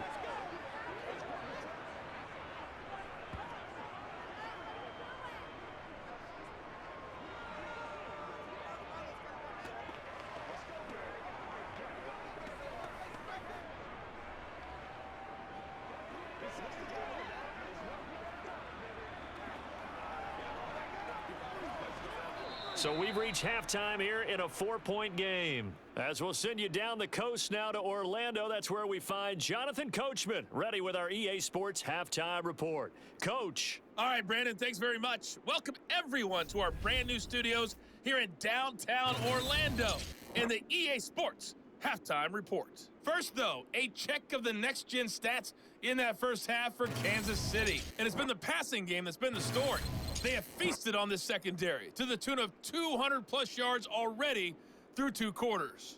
So we've reached halftime here in a 4-point game. As we'll send you down the coast now to Orlando, that's where we find Jonathan Coachman, ready with our EA Sports Halftime Report. Coach. All right, Brandon, thanks very much. Welcome everyone to our brand new studios here in downtown Orlando in the EA Sports Halftime Report. First, though, a check of the next-gen stats in that first half for Kansas City. And it's been the passing game that's been the story. They have feasted on this secondary to the tune of 200-plus yards already through 2 quarters.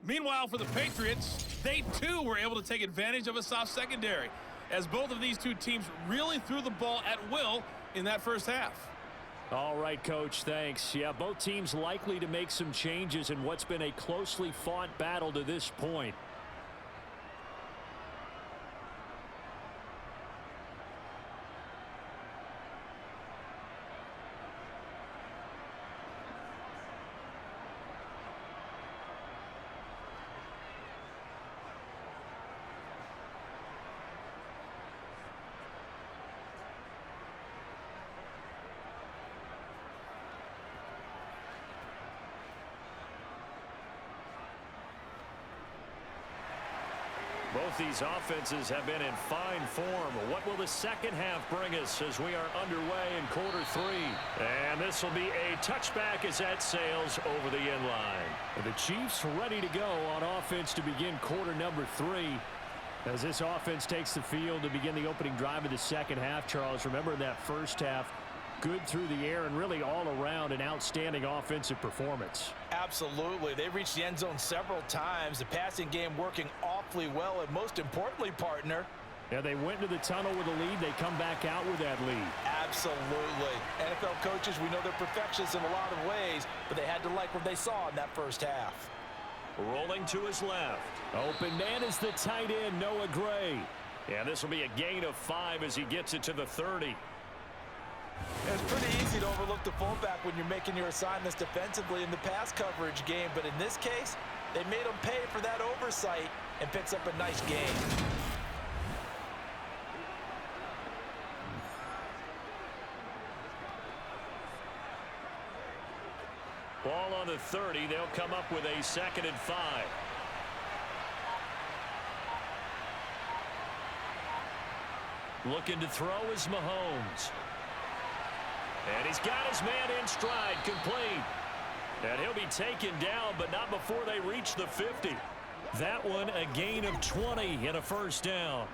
Meanwhile, for the Patriots, they too were able to take advantage of a soft secondary, as both of these two teams really threw the ball at will in that first half. All right, Coach, thanks. Yeah, both teams likely to make some changes in what's been a closely fought battle to this point. Both these offenses have been in fine form. What will the second half bring us as we are underway in quarter 3? And this will be a touchback as that sails over the end line. The Chiefs ready to go on offense to begin quarter number 3. As this offense takes the field to begin the opening drive of the second half, Charles, remember in that first half, good through the air and really all around an outstanding offensive performance. Absolutely. They reached the end zone several times. The passing game working awfully well, and most importantly, partner, yeah, they went into the tunnel with a lead. They come back out with that lead. Absolutely. NFL coaches, we know they're perfectionists in a lot of ways, but they had to like what they saw in that first half. Rolling to his left. Open man is the tight end, Noah Gray. And this will be a gain of 5 as he gets it to the 30. It's pretty easy to overlook the fullback when you're making your assignments defensively in the pass coverage game, but in this case, they made him pay for that oversight and picks up a nice gain. Ball on the 30. They'll come up with a 2nd and 5. Looking to throw is Mahomes. And he's got his man in stride, complete. And he'll be taken down, but not before they reach the 50. That one a gain of 20 and a first down.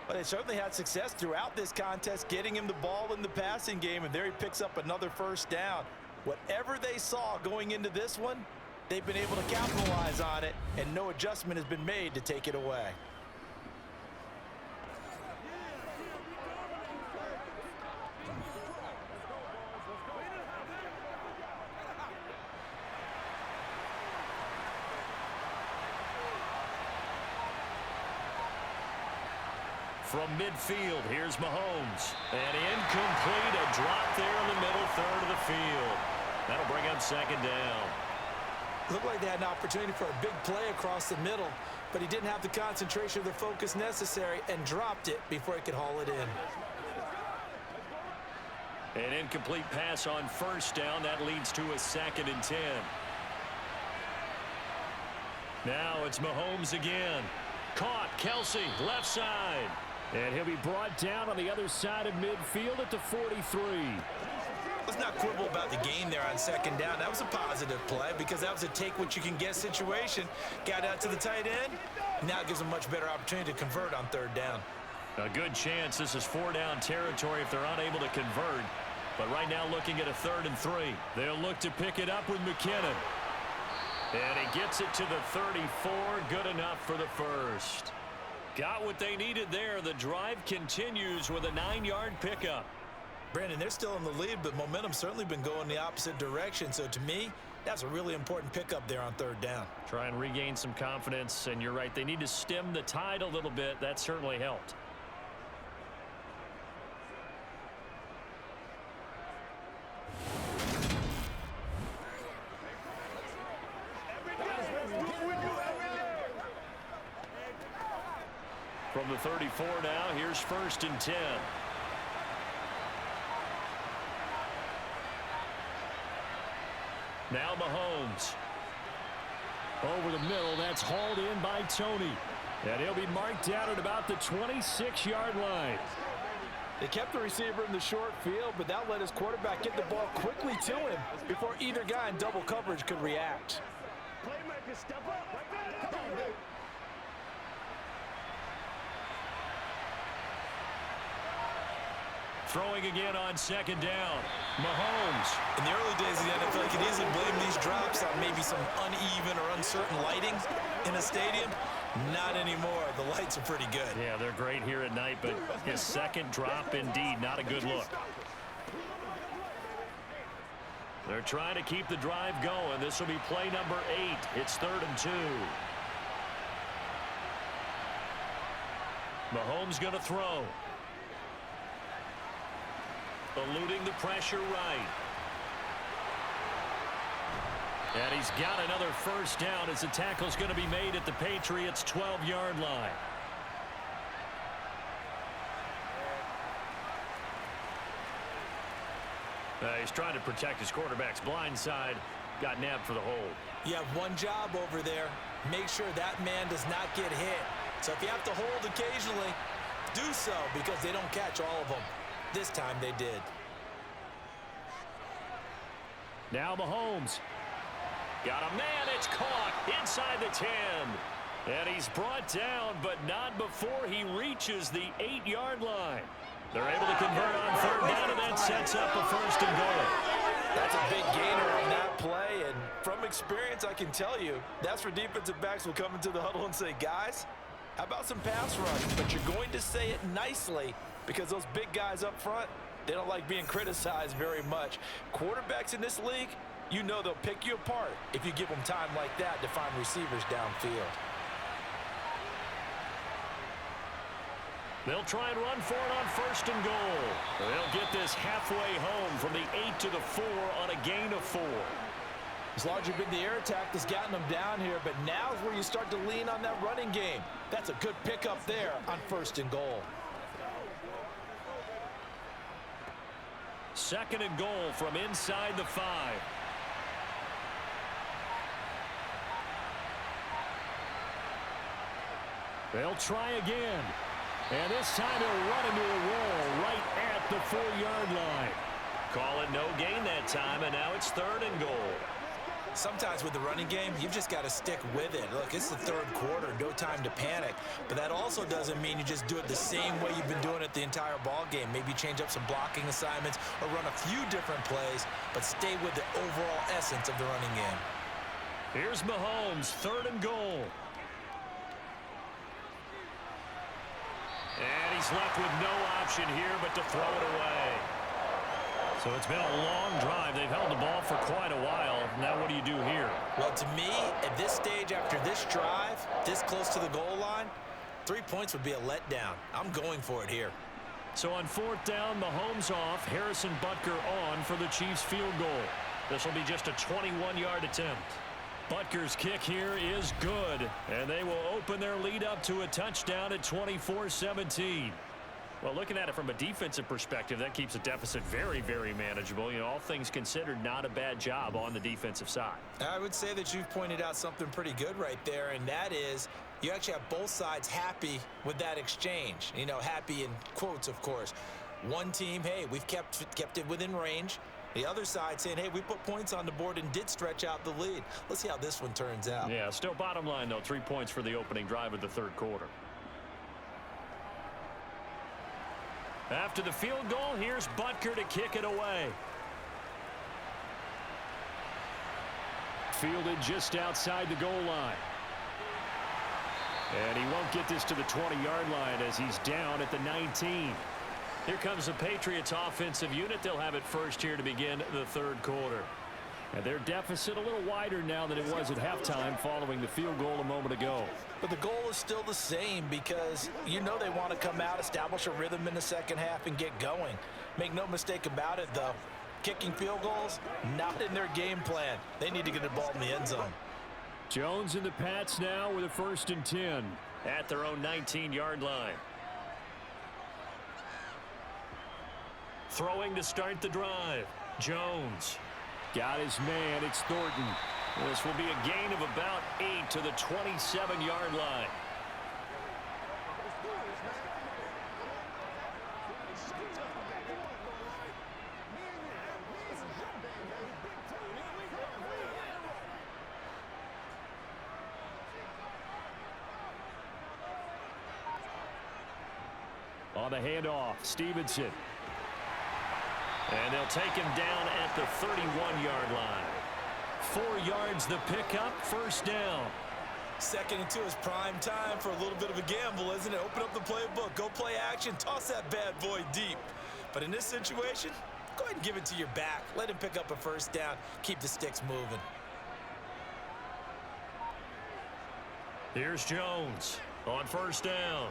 Well, they certainly had success throughout this contest, getting him the ball in the passing game, and there he picks up another first down. Whatever they saw going into this one, they've been able to capitalize on it, and no adjustment has been made to take it away. From midfield, here's Mahomes. And incomplete, a drop there in the middle third of the field. That'll bring up 2nd down. Looked like they had an opportunity for a big play across the middle, but he didn't have the concentration or the focus necessary and dropped it before he could haul it in. An incomplete pass on first down. That leads to a 2nd and 10. Now it's Mahomes again. Caught, Kelsey, left side. And he'll be brought down on the other side of midfield at the 43. Let's not quibble about the gain there on 2nd down. That was a positive play because that was a take-what-you-can-get situation. Got out to the tight end. Now it gives them much better opportunity to convert on 3rd down. A good chance this is 4-down territory if they're unable to convert. But right now looking at a 3rd and 3. They'll look to pick it up with McKinnon. And he gets it to the 34. Good enough for the first. Got what they needed there. The drive continues with a 9-yard pickup. Brandon, they're still in the lead, but momentum's certainly been going the opposite direction. So to me, that's a really important pickup there on 3rd down. Try and regain some confidence, and you're right. They need to stem the tide a little bit. That certainly helped. From the 34 now, here's 1st and 10. Now Mahomes. Over the middle, that's hauled in by Tony. And he'll be marked down at about the 26-yard line. They kept the receiver in the short field, but that let his quarterback get the ball quickly to him before either guy in double coverage could react. Playmaker, step up. Come on, dude. Throwing again on 2nd down. Mahomes. In the early days of the NFL, you could easily blame these drops on maybe some uneven or uncertain lighting in a stadium. Not anymore. The lights are pretty good. Yeah, they're great here at night, but his 2nd drop, indeed, not a good look. They're trying to keep the drive going. This will be play number 8. It's 3rd and 2. Mahomes going to throw. Eluding the pressure right. And he's got another 1st down as the tackle's going to be made at the Patriots' 12-yard line. He's trying to protect his quarterback's blind side. Got nabbed for the hold. You have one job over there. Make sure that man does not get hit. So if you have to hold occasionally, do so because they don't catch all of them. This time they did. Now Mahomes. Got a man. It's caught inside the 10. And he's brought down, but not before he reaches the 8-yard line. They're able to convert on 3rd down, and that sets up a 1st and goal. That's a big gainer on that play, and from experience, I can tell you, that's where defensive backs will come into the huddle and say, guys, how about some pass rush? But you're going to say it nicely because those big guys up front, they don't like being criticized very much. Quarterbacks in this league, you know they'll pick you apart if you give them time like that to find receivers downfield. They'll try and run for it on 1st and goal. They'll get this halfway home from the 8 to the 4 on a gain of 4. It's largely been the air attack that's gotten them down here, but now is where you start to lean on that running game. That's a good pickup there on 1st and goal. 2nd and goal from inside the 5. They'll try again. And this time he'll run into a wall right at the 4-yard line. Call it no gain that time, and now it's 3rd and goal. Sometimes with the running game, you've just got to stick with it. Look, it's the 3rd quarter, no time to panic. But that also doesn't mean you just do it the same way you've been doing it the entire ball game. Maybe change up some blocking assignments or run a few different plays, but stay with the overall essence of the running game. Here's Mahomes, 3rd and goal. And he's left with no option here but to throw it away. So it's been a long drive. They've held the ball for quite a while. Now what do you do here? Well, to me, at this stage after this drive, this close to the goal line, 3 points would be a letdown. I'm going for it here. So on 4th down, Mahomes off, Harrison Butker on for the Chiefs field goal. This will be just a 21-yard attempt. Butker's kick here is good, and they will open their lead up to a touchdown at 24-17. Well, looking at it from a defensive perspective, that keeps the deficit very, very manageable. You know, all things considered, not a bad job on the defensive side. I would say that you've pointed out something pretty good right there, and that is you actually have both sides happy with that exchange. You know, happy in quotes, of course. One team, hey, we've kept it within range. The other side saying, hey, we put points on the board and did stretch out the lead. Let's see how this one turns out. Yeah, still bottom line, though, 3 points for the opening drive of the 3rd quarter. After the field goal, here's Butker to kick it away. Fielded just outside the goal line. And he won't get this to the 20-yard line as he's down at the 19. Here comes the Patriots offensive unit. They'll have it first here to begin the third quarter. And their deficit a little wider now than it was at halftime following the field goal a moment ago. But the goal is still the same because you know they want to come out, establish a rhythm in the second half, and get going. Make no mistake about it, though. Kicking field goals, not in their game plan. They need to get the ball in the end zone. Jones and the Pats now with a 1st and 10 at their own 19-yard line. Throwing to start the drive. Jones. Got his man. It's Thornton. This will be a gain of about 8 to the 27-yard line. On the handoff, Stevenson. And they'll take him down at the 31-yard line. 4 yards the pickup, 1st down. 2nd and 2 is prime time for a little bit of a gamble, isn't it? Open up the playbook, go play action, toss that bad boy deep. But in this situation, go ahead and give it to your back. Let him pick up a 1st down, keep the sticks moving. Here's Jones on 1st down.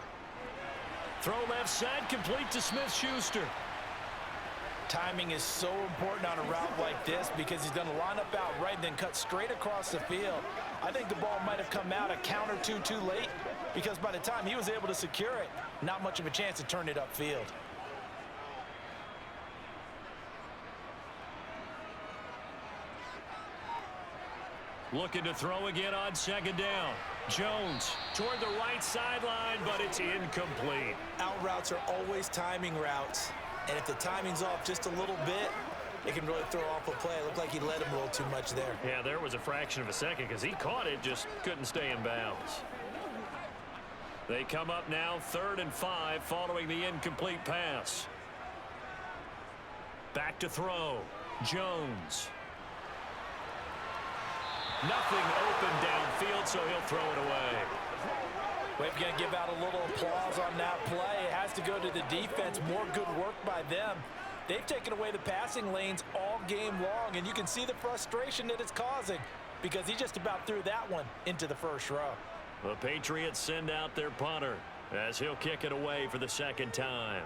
Throw left side, complete to Smith-Schuster. Timing is so important on a route like this because he's going to line up out right and then cut straight across the field. I think the ball might have come out a count or two too late because by the time he was able to secure it, not much of a chance to turn it upfield. Looking to throw again on 2nd down. Jones toward the right sideline, but it's incomplete. Out routes are always timing routes. And if the timing's off just a little bit, it can really throw off a play. It looked like he let him roll too much there. Yeah, there was a fraction of a second because he caught it, just couldn't stay in bounds. They come up now 3rd and 5 following the incomplete pass. Back to throw. Jones. Nothing open downfield, so he'll throw it away. Well, if you're going to give out a little applause on that play, it has to go to the defense. More good work by them. They've taken away the passing lanes all game long, and you can see the frustration that it's causing because he just about threw that one into the 1st row. The Patriots send out their punter as he'll kick it away for the 2nd time.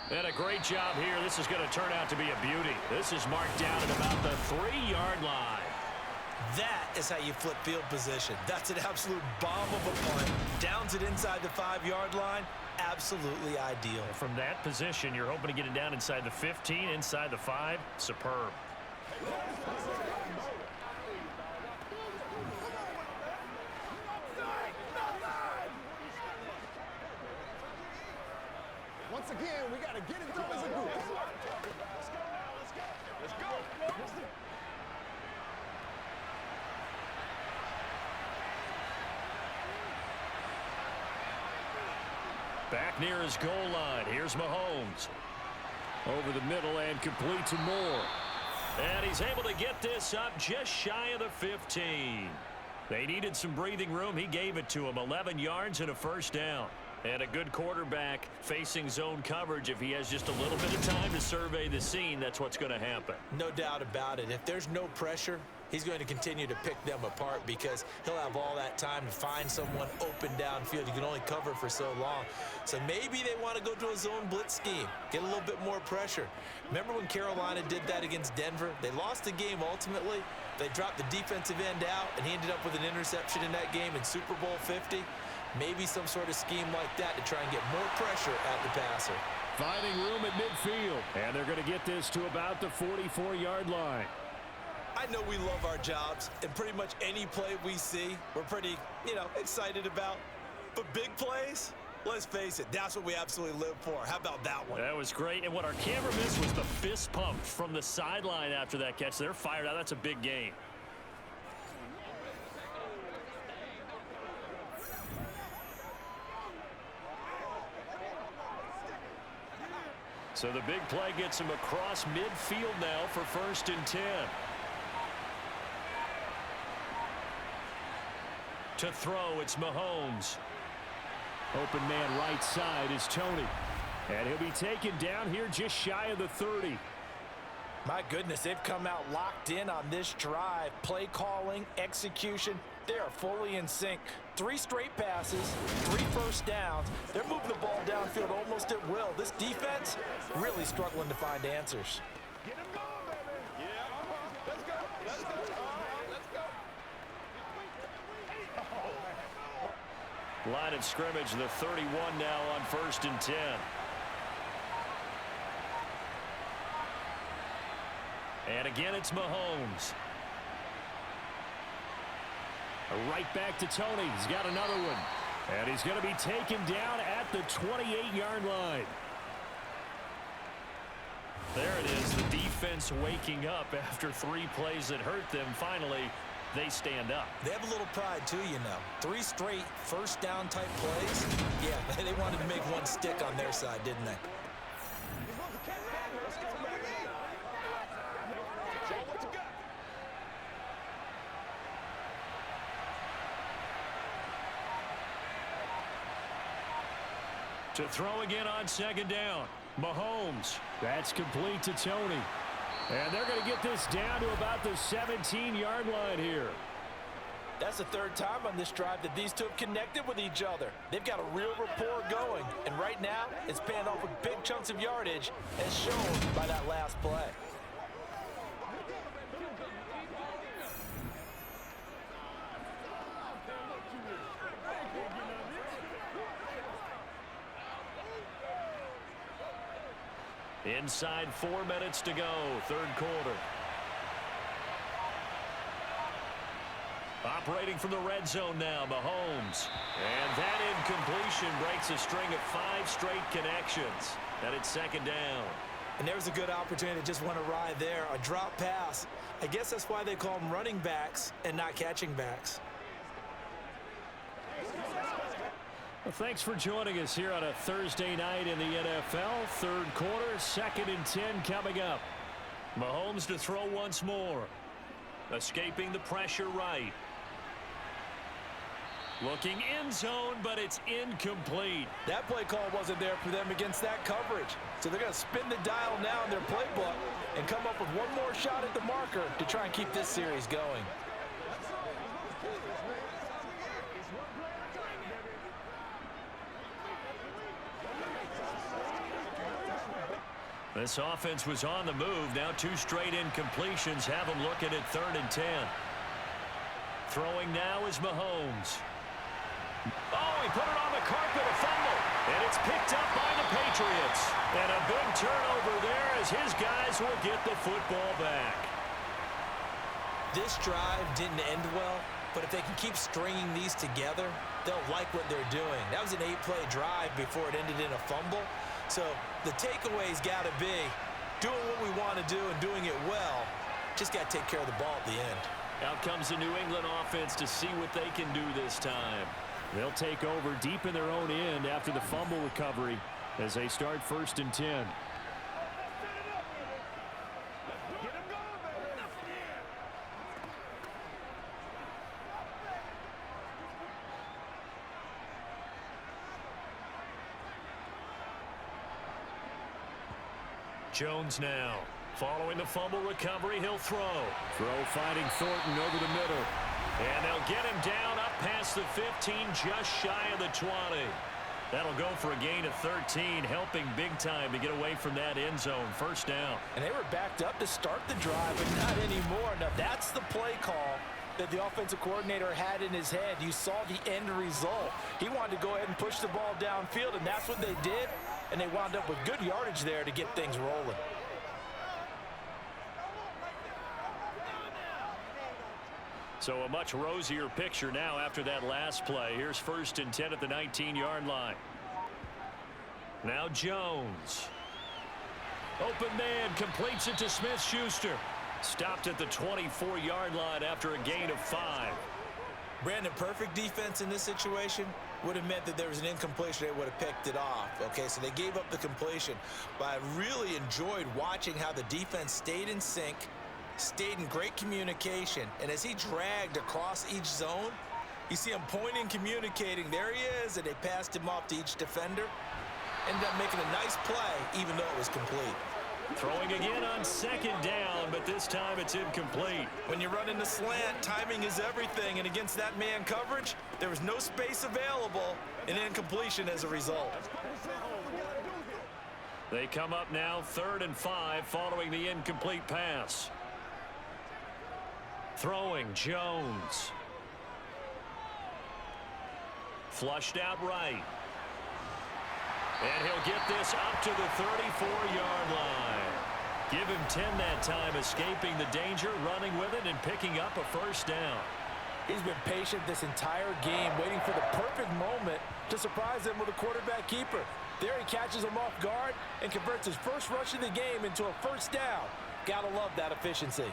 And a great job here. This is going to turn out to be a beauty. This is marked down at about the 3-yard line. That is how you flip field position. That's an absolute bomb of a punt. Downs it inside the 5-yard line. Absolutely ideal. From that position, you're hoping to get it down inside the 15, inside the 5. Superb. Once again, we got to get it done as a group. Let's go. Back near his goal line. Here's Mahomes. Over the middle and complete to Moore. And he's able to get this up just shy of the 15. They needed some breathing room. He gave it to him. 11 yards and a 1st down. And a good quarterback facing zone coverage. If he has just a little bit of time to survey the scene, that's what's going to happen. No doubt about it. If there's no pressure, he's going to continue to pick them apart because he'll have all that time to find someone open downfield. You can only cover for so long. So maybe they want to go to a zone blitz scheme, get a little bit more pressure. Remember when Carolina did that against Denver? They lost the game ultimately. They dropped the defensive end out, and he ended up with an interception in that game in Super Bowl 50. Maybe some sort of scheme like that to try and get more pressure at the passer. Finding room at midfield. And they're going to get this to about the 44-yard line. I know we love our jobs, and pretty much any play we see, we're pretty, excited about. But big plays, let's face it, that's what we absolutely live for. How about that one? That was great. And what our camera missed was the fist pump from the sideline after that catch. They're fired out. That's a big gain. So the big play gets him across midfield now for 1st and 10. To throw, it's Mahomes. Open man right side is Tony. And he'll be taken down here just shy of the 30. My goodness, they've come out locked in on this drive. Play calling, execution, they are fully in sync. 3 straight passes, 3 first downs. They're moving the ball downfield almost at will. This defense really struggling to find answers. Get him going, baby. Yeah, let's go. Let's go. Let's go. Line of scrimmage, the 31 now on 1st and 10. And again, it's Mahomes. Right back to Tony. He's got another one. And he's going to be taken down at the 28-yard line. There it is, the defense waking up after 3 plays that hurt them. Finally, they stand up. They have a little pride, too, you know. 3 straight first down type plays. Yeah, they wanted to make one stick on their side, didn't they? To throw again on 2nd down. Mahomes. That's complete to Tony. And they're going to get this down to about the 17-yard line here. That's the 3rd time on this drive that these two have connected with each other. They've got a real rapport going. And right now, it's paying off with big chunks of yardage, as shown by that last play. Inside 4 minutes to go, 3rd quarter. Operating from the red zone now, Mahomes. And that incompletion breaks a string of 5 straight connections. And it's 2nd down. And there's a good opportunity to just want to ride there. A drop pass. I guess that's why they call them running backs and not catching backs. Well, thanks for joining us here on a Thursday night in the NFL. 3rd quarter, 2nd and 10 coming up. Mahomes to throw once more. Escaping the pressure right. Looking end zone, but it's incomplete. That play call wasn't there for them against that coverage. So they're going to spin the dial now in their playbook and come up with one more shot at the marker to try and keep this series going. This offense was on the move. Now 2 straight incompletions have them looking at 3rd and 10. Throwing now is Mahomes. Oh, he put it on the carpet, a fumble. And it's picked up by the Patriots. And a big turnover there as his guys will get the football back. This drive didn't end well, but if they can keep stringing these together, they'll like what they're doing. That was an 8-play drive before it ended in a fumble. So the takeaway's got to be doing what we want to do and doing it well. Just got to take care of the ball at the end. Out comes the New England offense to see what they can do this time. They'll take over deep in their own end after the fumble recovery as they start 1st and 10. Jones now. Following the fumble recovery, he'll throw. Throw finding Thornton over the middle. And they'll get him down up past the 15, just shy of the 20. That'll go for a gain of 13, helping big time to get away from that end zone. 1st down. And they were backed up to start the drive, but not anymore. Now, that's the play call that the offensive coordinator had in his head. You saw the end result. He wanted to go ahead and push the ball downfield, and that's what they did. And they wound up with good yardage there to get things rolling. So a much rosier picture now after that last play. Here's 1st and 10 at the 19-yard line. Now Jones. Open man completes it to Smith-Schuster. Stopped at the 24-yard line after a gain of 5. Brandon, perfect defense in this situation would have meant that there was an incompletion. They would have picked it off. Okay, so they gave up the completion. But I really enjoyed watching how the defense stayed in sync, stayed in great communication. And as he dragged across each zone, you see him pointing, communicating. There he is, and they passed him off to each defender. Ended up making a nice play, even though it was complete. Throwing again on second down, but this time it's incomplete. When you run in the slant, timing is everything, and against that man coverage, there was no space available, and incompletion as a result. They come up now 3rd and 5 following the incomplete pass. Throwing, Jones. Flushed out right. And he'll get this up to the 34-yard line. Give him 10 that time, escaping the danger, running with it, and picking up a first down. He's been patient this entire game, waiting for the perfect moment to surprise them with a quarterback keeper. There he catches him off guard and converts his first rush of the game into a first down. Gotta love that efficiency.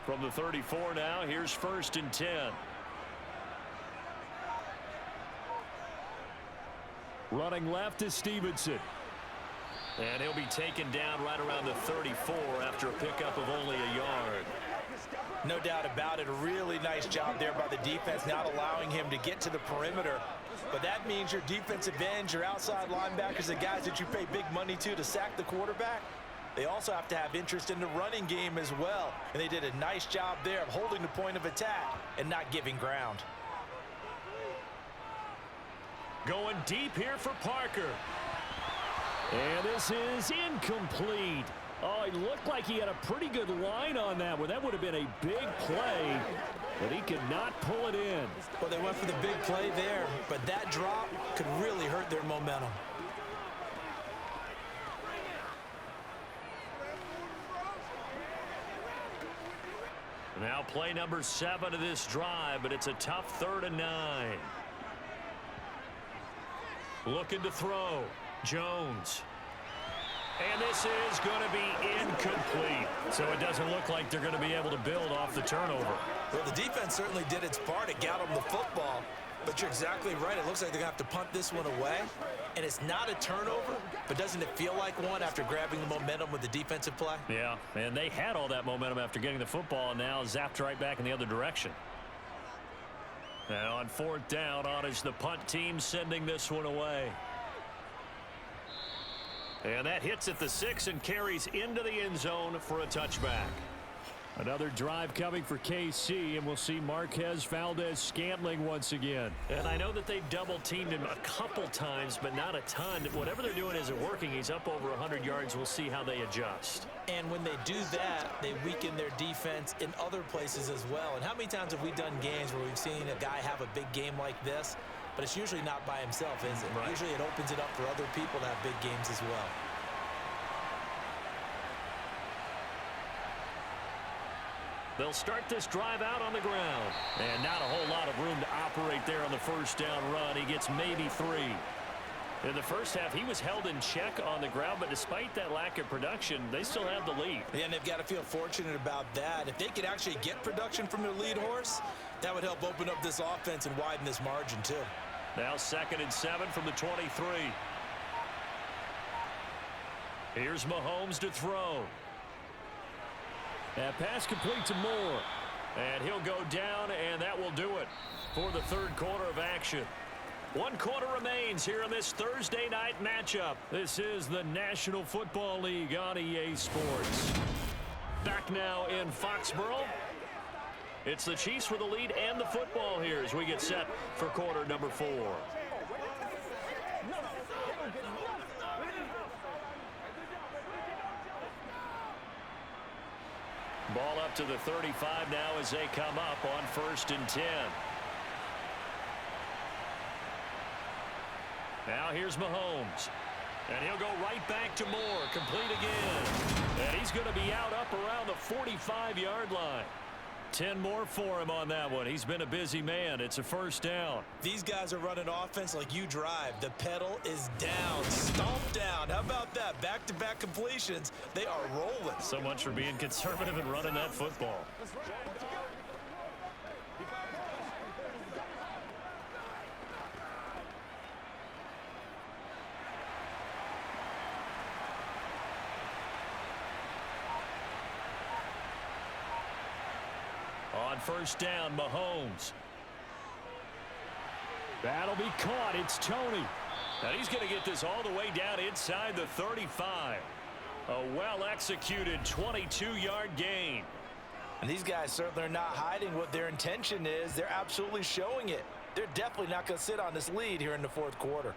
From the 34 now, here's 1st and 10. Running left is Stevenson. And he'll be taken down right around the 34 after a pickup of only a yard. No doubt about it. A really nice job there by the defense, not allowing him to get to the perimeter. But that means your defensive ends, your outside linebackers, the guys that you pay big money to sack the quarterback, they also have to have interest in the running game as well. And they did a nice job there of holding the point of attack and not giving ground. Going deep here for Parker. And this is incomplete. Oh, he looked like he had a pretty good line on that one. That would have been a big play, but he could not pull it in. Well, they went for the big play there, but that drop could really hurt their momentum. Now play number 7 of this drive, but it's a tough 3rd and 9. Looking to throw. Jones. And this is going to be incomplete. So it doesn't look like they're going to be able to build off the turnover. Well, the defense certainly did its part. It got them the football. But you're exactly right. It looks like they're going to have to punt this one away. And it's not a turnover, but doesn't it feel like one after grabbing the momentum with the defensive play? Yeah, and they had all that momentum after getting the football, and now zapped right back in the other direction. Now on 4th down, on is the punt team sending this one away. And that hits at the 6 and carries into the end zone for a touchback. Another drive coming for KC, and we'll see Marquez Valdez-Scantling once again. And I know that they've double-teamed him a couple times, but not a ton. Whatever they're doing isn't working. He's up over 100 yards. We'll see how they adjust. And when they do that, they weaken their defense in other places as well. And how many times have we done games where we've seen a guy have a big game like this, but it's usually not by himself, is it? Right. Usually it opens it up for other people to have big games as well. They'll start this drive out on the ground. And not a whole lot of room to operate there on the first down run. He gets maybe 3. In the first half, he was held in check on the ground, but despite that lack of production, they still have the lead. Yeah, and they've got to feel fortunate about that. If they could actually get production from their lead horse, that would help open up this offense and widen this margin too. Now 2nd and 7 from the 23. Here's Mahomes to throw. That pass complete to Moore. And he'll go down, and that will do it for the 3rd quarter of action. 1 quarter remains here in this Thursday night matchup. This is the National Football League on EA Sports. Back now in Foxborough. It's the Chiefs with the lead and the football here as we get set for quarter number 4. Ball up to the 35 now as they come up on 1st and 10. Now here's Mahomes. And he'll go right back to Moore. Complete again. And he's going to be out up around the 45-yard line. 10 more for him on that one. He's been a busy man. It's a first down. These guys are running offense like you drive. The pedal is down. Stomp down. How about that? Back-to-back completions. They are rolling. So much for being conservative and running that football. On first down, Mahomes. That'll be caught. It's Tony. And he's going to get this all the way down inside the 35. A well-executed 22-yard gain. And these guys certainly are not hiding what their intention is. They're absolutely showing it. They're definitely not going to sit on this lead here in the fourth quarter.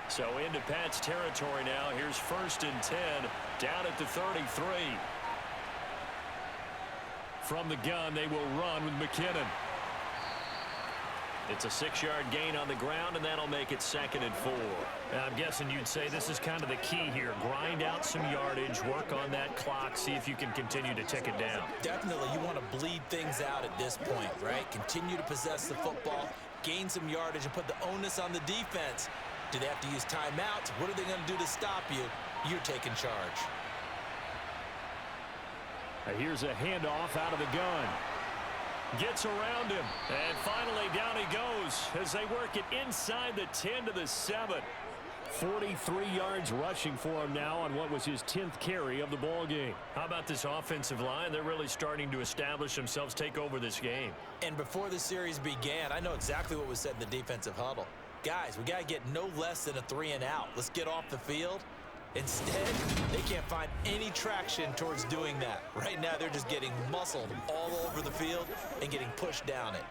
So into Pat's territory now. Here's 1st and 10 down at the 33. From the gun, they will run with McKinnon. It's a 6-yard gain on the ground, and that'll make it 2nd and 4. And I'm guessing you'd say this is kind of the key here. Grind out some yardage, work on that clock, see if you can continue to tick it down. Definitely, you want to bleed things out at this point, right? Continue to possess the football, gain some yardage, and put the onus on the defense. Do they have to use timeouts? What are they going to do to stop you? You're taking charge. Here's a handoff out of the gun. Gets around him. And finally down he goes as they work it inside the 10 to the 7. 43 yards rushing for him now on what was his 10th carry of the ball game. How about this offensive line? They're really starting to establish themselves, take over this game. And before the series began, I know exactly what was said in the defensive huddle. Guys, we got to get no less than a 3-and-out. Let's get off the field. Instead, they can't find any traction towards doing that. Right now, they're just getting muscled all over the field and getting pushed down it.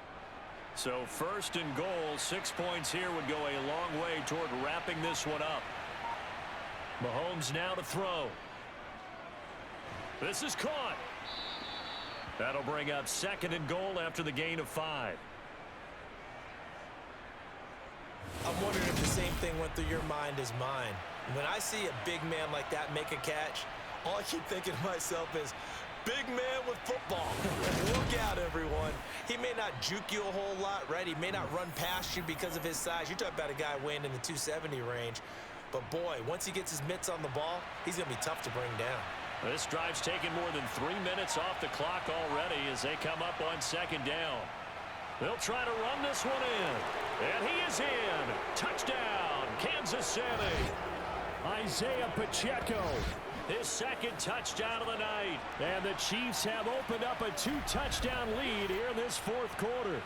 So 1st and goal, 6 points here would go a long way toward wrapping this one up. Mahomes now to throw. This is caught. That'll bring up 2nd and goal after the gain of 5. I'm wondering if the same thing went through your mind as mine. When I see a big man like that make a catch, all I keep thinking to myself is, big man with football. Look out, everyone. He may not juke you a whole lot, right? He may not run past you because of his size. You're talking about a guy weighing in the 270 range. But, boy, once he gets his mitts on the ball, he's going to be tough to bring down. This drive's taken more than 3 minutes off the clock already as they come up on 2nd down. They'll try to run this one in. And he is in. Touchdown, Kansas City. Isaiah Pacheco, his 2nd touchdown of the night. And the Chiefs have opened up a 2-touchdown lead here in this 4th quarter.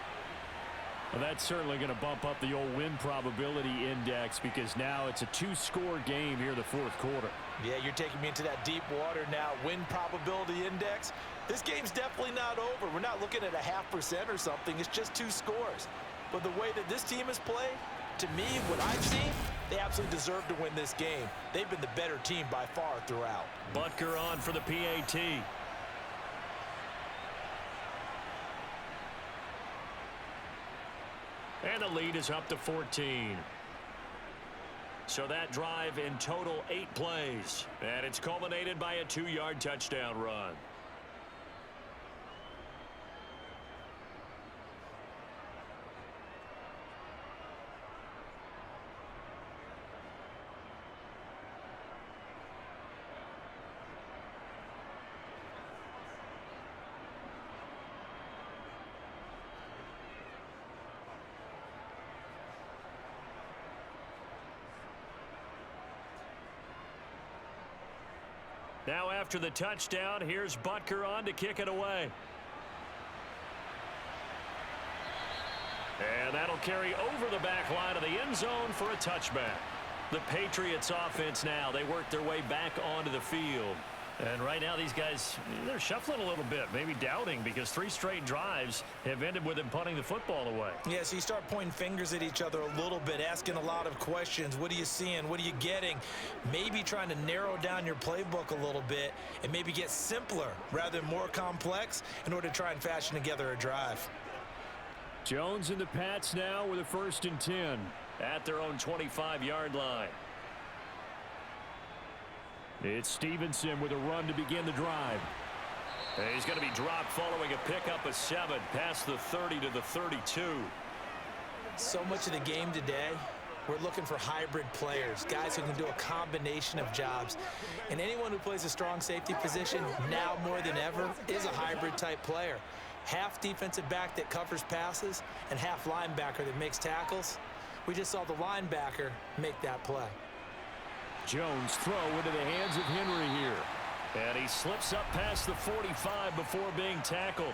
Well, that's certainly going to bump up the old win probability index because now it's a 2-score game here in the 4th quarter. Yeah, you're taking me into that deep water now. Win probability index. This game's definitely not over. We're not looking at a 0.5% or something. It's just 2 scores. But the way that this team has played, to me, what I've seen, they absolutely deserve to win this game. They've been the better team by far throughout. Butker on for the PAT. And the lead is up to 14. So that drive in total 8 plays. And it's culminated by a 2-yard touchdown run. Now after the touchdown, here's Butker on to kick it away. And that'll carry over the back line of the end zone for a touchback. The Patriots offense now, they work their way back onto the field. And right now these guys, they're shuffling a little bit, maybe doubting, because 3 straight drives have ended with them punting the football away. Yeah, so you start pointing fingers at each other a little bit, asking a lot of questions. What are you seeing? What are you getting? Maybe trying to narrow down your playbook a little bit and maybe get simpler rather than more complex in order to try and fashion together a drive. Jones and the Pats now with a 1st and 10 at their own 25-yard line. It's Stevenson with a run to begin the drive. And he's going to be dropped following a pickup of 7 past the 30 to the 32. So much of the game today, we're looking for hybrid players, guys who can do a combination of jobs. And anyone who plays a strong safety position now more than ever is a hybrid type player. Half defensive back that covers passes and half linebacker that makes tackles. We just saw the linebacker make that play. Jones throw into the hands of Henry here. And he slips up past the 45 before being tackled.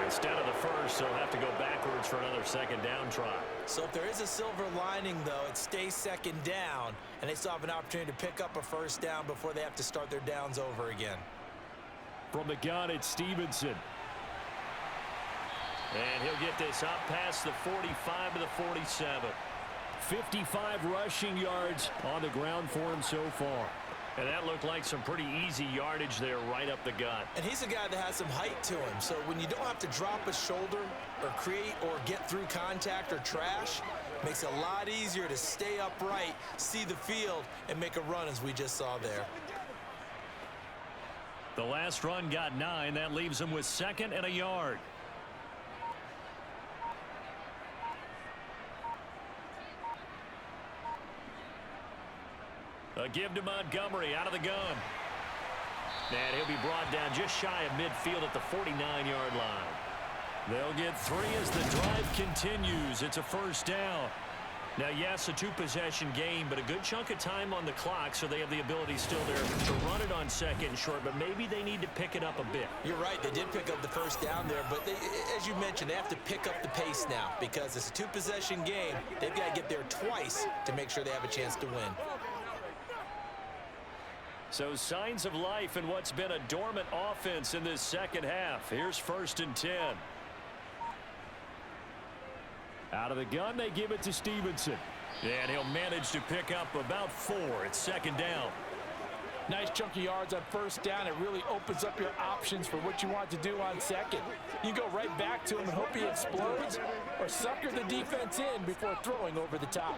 Instead of the first, they'll have to go backwards for another 2nd down try. So if there is a silver lining, though, it stays 2nd down, and they still have an opportunity to pick up a 1st down before they have to start their downs over again. From the gun, it's Stevenson. And he'll get this up past the 45 to the 47. 55 rushing yards on the ground for him so far. And that looked like some pretty easy yardage there right up the gut. And he's a guy that has some height to him. So when you don't have to drop a shoulder or create or get through contact or trash, makes it a lot easier to stay upright, see the field, and make a run as we just saw there. The last run got 9. That leaves him with 2nd and a yard. A give to Montgomery out of the gun. And he'll be brought down just shy of midfield at the 49-yard line. They'll get 3 as the drive continues. It's a 1st down. Now, yes, a 2-possession game, but a good chunk of time on the clock, so they have the ability still there to run it on 2nd and short, but maybe they need to pick it up a bit. You're right. They did pick up the 1st down there, but they, as you mentioned, they have to pick up the pace now because it's a 2-possession game. They've got to get there twice to make sure they have a chance to win. So signs of life in what's been a dormant offense in this 2nd half. Here's 1st and 10. Out of the gun, they give it to Stevenson. And he'll manage to pick up about 4. It's 2nd down. Nice chunk of yards on 1st down. It really opens up your options for what you want to do on 2nd. You go right back to him and hope he explodes, or sucker the defense in before throwing over the top.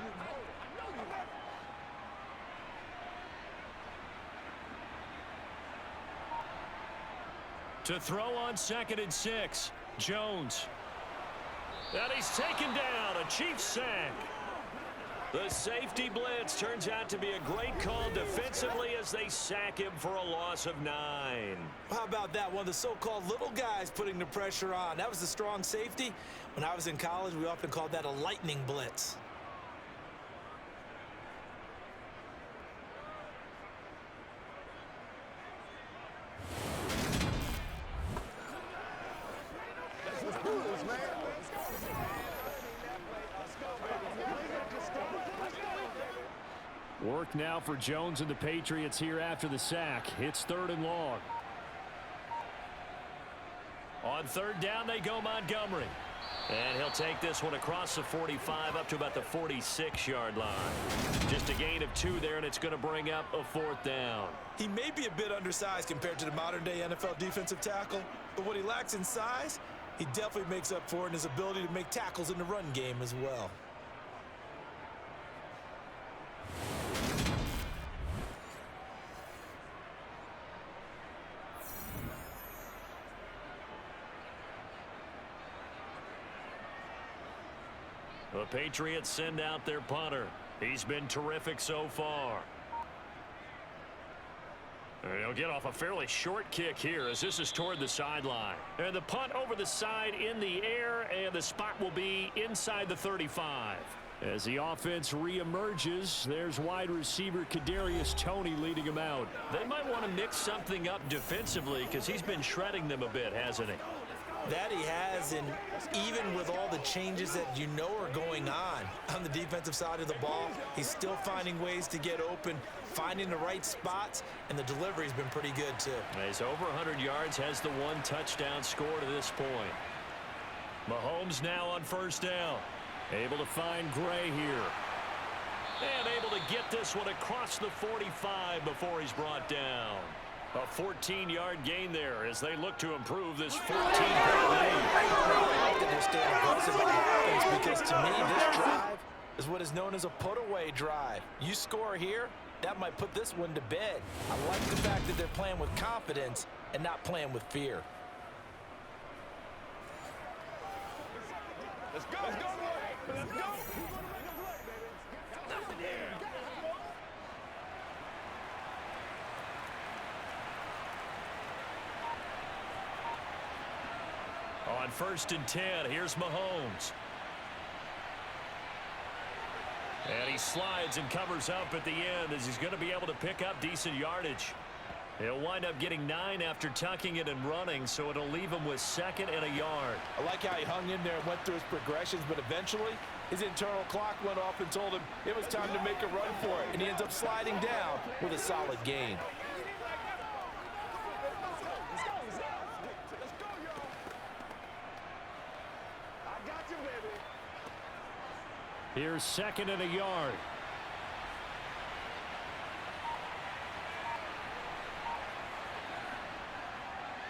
To throw on 2nd and 6. Jones. And he's taken down. A Chiefs sack. The safety blitz turns out to be a great call defensively as they sack him for a loss of 9. How about that? One of the so-called little guys putting the pressure on. That was the strong safety. When I was in college, we often called that a lightning blitz. Work now for Jones and the Patriots here after the sack. It's 3rd and long. On 3rd down, they go Montgomery. And he'll take this one across the 45 up to about the 46-yard line. Just a gain of 2 there, and it's going to bring up a 4th down. He may be a bit undersized compared to the modern-day NFL defensive tackle, but what he lacks in size, he definitely makes up for in his ability to make tackles in the run game as well. The Patriots send out their punter. He's been terrific so far. And he'll get off a fairly short kick here as this is toward the sideline. And the punt over the side in the air, and the spot will be inside the 35. As the offense reemerges, there's wide receiver Kadarius Toney leading him out. They might want to mix something up defensively because he's been shredding them a bit, hasn't he? That he has, and even with all the changes that you know are going on the defensive side of the ball, he's still finding ways to get open, finding the right spots, and the delivery's been pretty good too. He's over 100 yards, has the 1 touchdown score to this point. Mahomes now on first down. Able to find Gray here. And able to get this one across the 45 before he's brought down. A 14-yard gain there as they look to improve this 14-point lead. I like that they're staying aggressive on offense because to me this drive is what is known as a put-away drive. You score here, that might put this one to bed. I like the fact that they're playing with confidence and not playing with fear. Let's go. Let's go, boy. Let's go. On first and 10, here's Mahomes. And he slides and covers up at the end as he's going to be able to pick up decent yardage. He'll wind up getting 9 after tucking it and running, so it'll leave him with 2nd and a yard. I like how he hung in there and went through his progressions, but eventually his internal clock went off and told him it was time to make a run for it, and he ends up sliding down with a solid gain. Here's 2nd and a yard.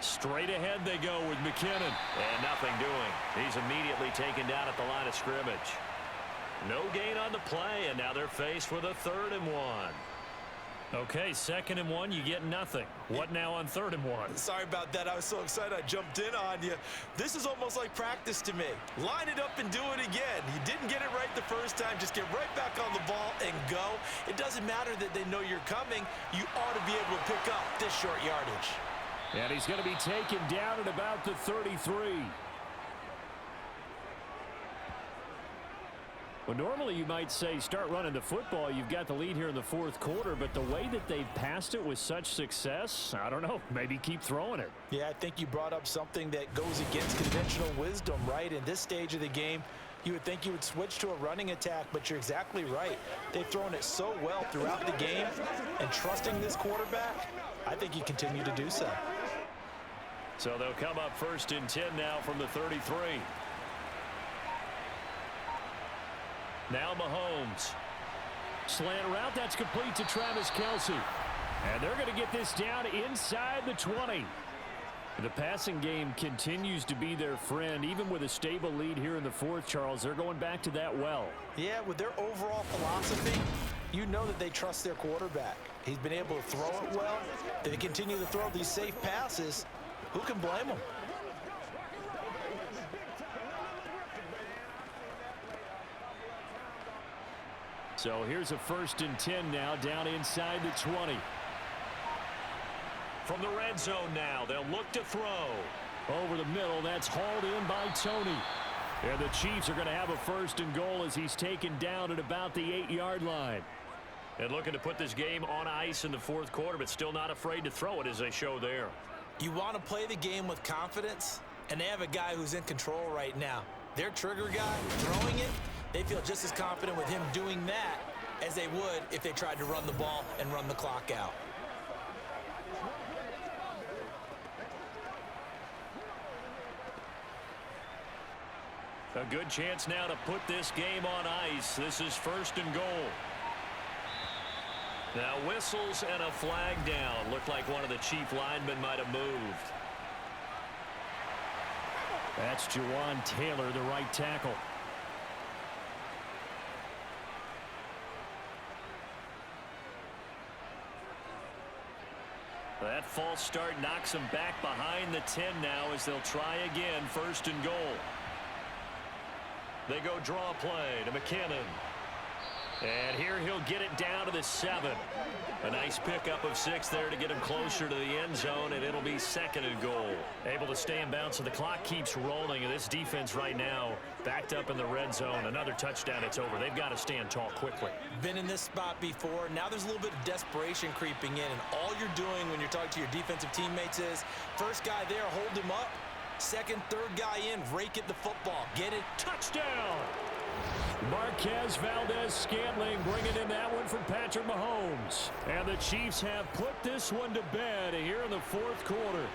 Straight ahead they go with McKinnon. And nothing doing. He's immediately taken down at the line of scrimmage. No gain on the play, and now they're faced with a 3rd and 1. Okay, 2nd and 1, you get nothing. What now on 3rd and 1? Sorry about that. I was so excited I jumped in on you. This is almost like practice to me. Line it up and do it again. You didn't get it right the first time. Just get right back on the ball and go. It doesn't matter that they know you're coming. You ought to be able to pick up this short yardage. And he's going to be taken down at about the 33. Well, normally you might say start running the football. You've got the lead here in the 4th quarter, but the way that they passed it with such success, I don't know, maybe keep throwing it. Yeah, I think you brought up something that goes against conventional wisdom, right? In this stage of the game, you would think you would switch to a running attack, but you're exactly right. They've thrown it so well throughout the game, and trusting this quarterback, I think you continue to do so. So they'll come up 1st and 10 now from the 33. Now Mahomes. Slant route, that's complete to Travis Kelce. And they're going to get this down inside the 20. The passing game continues to be their friend. Even with a stable lead here in the 4th, Charles, they're going back to that well. Yeah, with their overall philosophy, you know that they trust their quarterback. He's been able to throw it well. They continue to throw these safe passes. Who can blame them? So here's a 1st and 10 now down inside the 20. From the red zone now, they'll look to throw. Over the middle, that's hauled in by Tony. And the Chiefs are going to have a 1st and goal as he's taken down at about the 8-yard line. And looking to put this game on ice in the 4th quarter, but still not afraid to throw it as they show there. You want to play the game with confidence, and they have a guy who's in control right now. Their trigger guy, throwing it, they feel just as confident with him doing that as they would if they tried to run the ball and run the clock out. A good chance now to put this game on ice. This is 1st and goal. Now whistles and a flag down. Looked like one of the Chief linemen might have moved. That's Jawan Taylor, the right tackle. That false start knocks them back behind the 10 now as they'll try again. 1st and goal. They go draw play to McKinnon. And here he'll get it down to the 7. A nice pickup of 6 there to get him closer to the end zone, and it'll be 2nd and goal. Able to stay in bounds, so the clock keeps rolling, and this defense right now backed up in the red zone. Another touchdown, it's over. They've got to stand tall quickly. Been in this spot before. Now there's a little bit of desperation creeping in, and all you're doing when you're talking to your defensive teammates is, first guy there, hold him up, Second, third guy in, rake at the football. Get it. Touchdown! Marquez Valdez-Scantling bringing in that one from Patrick Mahomes. And the Chiefs have put this one to bed here in the fourth quarter.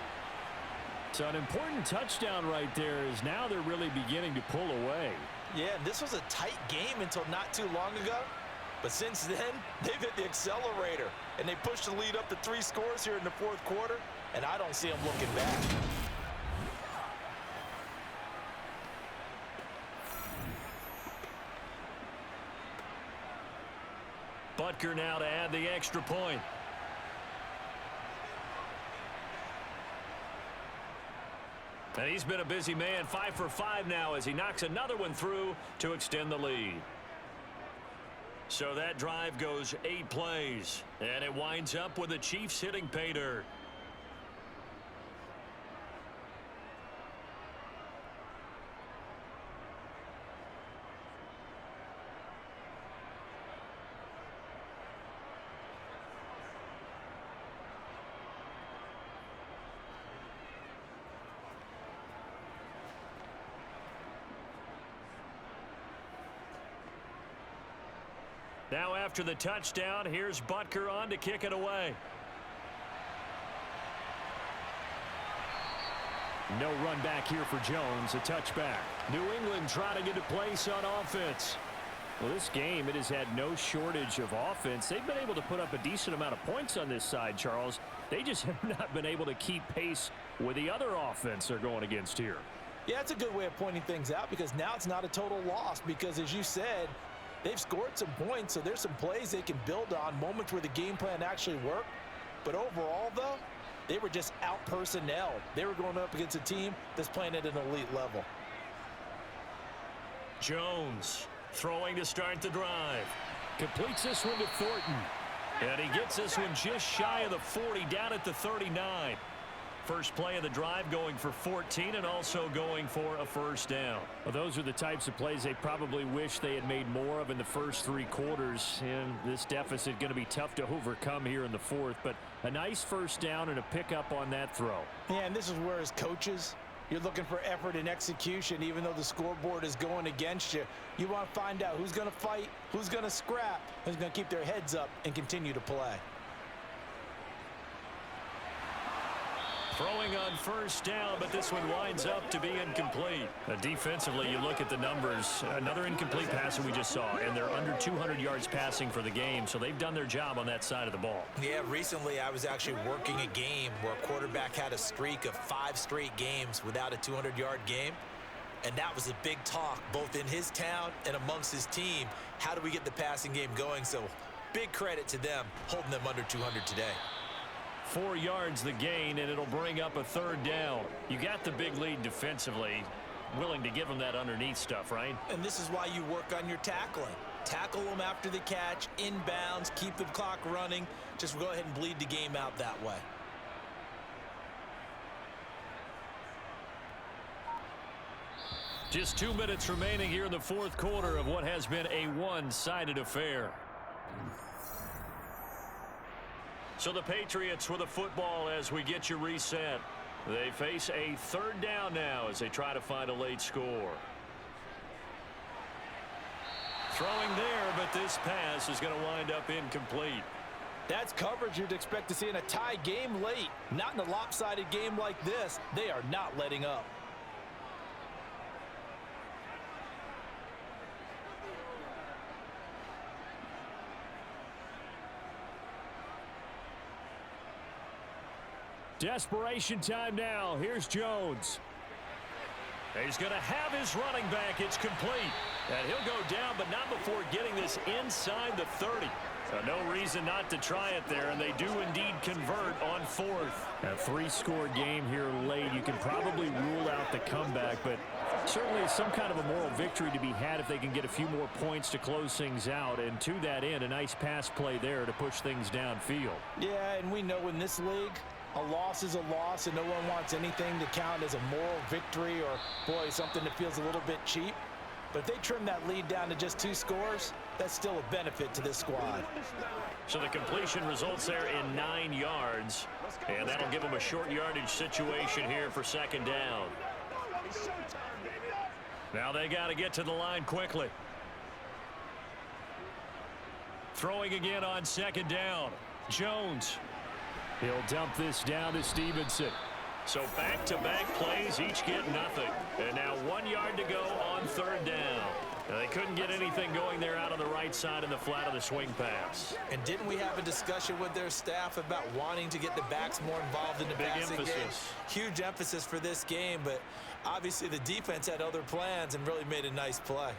So an important touchdown right there is now they're really beginning to pull away. Yeah, and this was a tight game until not too long ago. But since then, they've hit the accelerator. And they pushed the lead up to 3 scores here in the fourth quarter. And I don't see them looking back. Butker now to add the extra point. And he's been a busy man, 5 for 5 now as he knocks another one through to extend the lead. So that drive goes 8 plays, and it winds up with the Chiefs hitting pay dirt. Now after the touchdown, here's Butker on to kick it away. No run back here for Jones, a touchback. New England trying to get a place on offense. Well, this game, it has had no shortage of offense. They've been able to put up a decent amount of points on this side, Charles. They just have not been able to keep pace with the other offense they're going against here. Yeah, it's a good way of pointing things out because now it's not a total loss because, as you said, they've scored some points, so there's some plays they can build on, moments where the game plan actually worked. But overall, though, they were just out-personnel. They were going up against a team that's playing at an elite level. Jones throwing to start the drive. Completes this one to Thornton. And he gets this one just shy of the 40, down at the 39. First play of the drive going for 14 and also going for a first down. Well, those are the types of plays they probably wish they had made more of in the first 3 quarters. And this deficit going to be tough to overcome here in the fourth. But a nice first down and a pickup on that throw. Yeah, and this is where, as coaches, you're looking for effort and execution. Even though the scoreboard is going against you, you want to find out who's going to fight, who's going to scrap, who's going to keep their heads up and continue to play. Throwing on first down, but this one winds up to be incomplete. Defensively, you look at the numbers. Another incomplete pass that we just saw, and they're under 200 yards passing for the game, so they've done their job on that side of the ball. Yeah, recently I was actually working a game where a quarterback had a streak of 5 straight games without a 200-yard game, and that was a big talk both in his town and amongst his team. How do we get the passing game going? So big credit to them holding them under 200 today. 4 yards the gain, and it'll bring up a third down. You got the big lead defensively. Willing to give them that underneath stuff, right? And this is why you work on your tackling. Tackle them after the catch, inbounds, keep the clock running. Just go ahead and bleed the game out that way. Just 2 minutes remaining here in the fourth quarter of what has been a one-sided affair. So the Patriots with a football as we get you reset. They face a third down now as they try to find a late score. Throwing there, but this pass is going to wind up incomplete. That's coverage you'd expect to see in a tie game late. Not in a lopsided game like this. They are not letting up. Desperation time now. Here's Jones. He's going to have his running back. It's complete. And he'll go down, but not before getting this inside the 30. So no reason not to try it there, and they do indeed convert on fourth. A 3-score game here late. You can probably rule out the comeback, but certainly some kind of a moral victory to be had if they can get a few more points to close things out. And to that end, a nice pass play there to push things downfield. Yeah, and we know in this league, a loss is a loss, and no one wants anything to count as a moral victory or, boy, something that feels a little bit cheap. But if they trim that lead down to just 2 scores, that's still a benefit to this squad. So the completion results there in 9 yards, and that'll give them a short yardage situation here for second down. Now they got to get to the line quickly. Throwing again on second down. Jones. He'll dump this down to Stevenson. So back-to-back plays, each get nothing. And now 1 yard to go on third down. Now, they couldn't get anything going there out on the right side in the flat of the swing pass. And didn't we have a discussion with their staff about wanting to get the backs more involved in the passing game? Huge emphasis for this game, but obviously the defense had other plans and really made a nice play.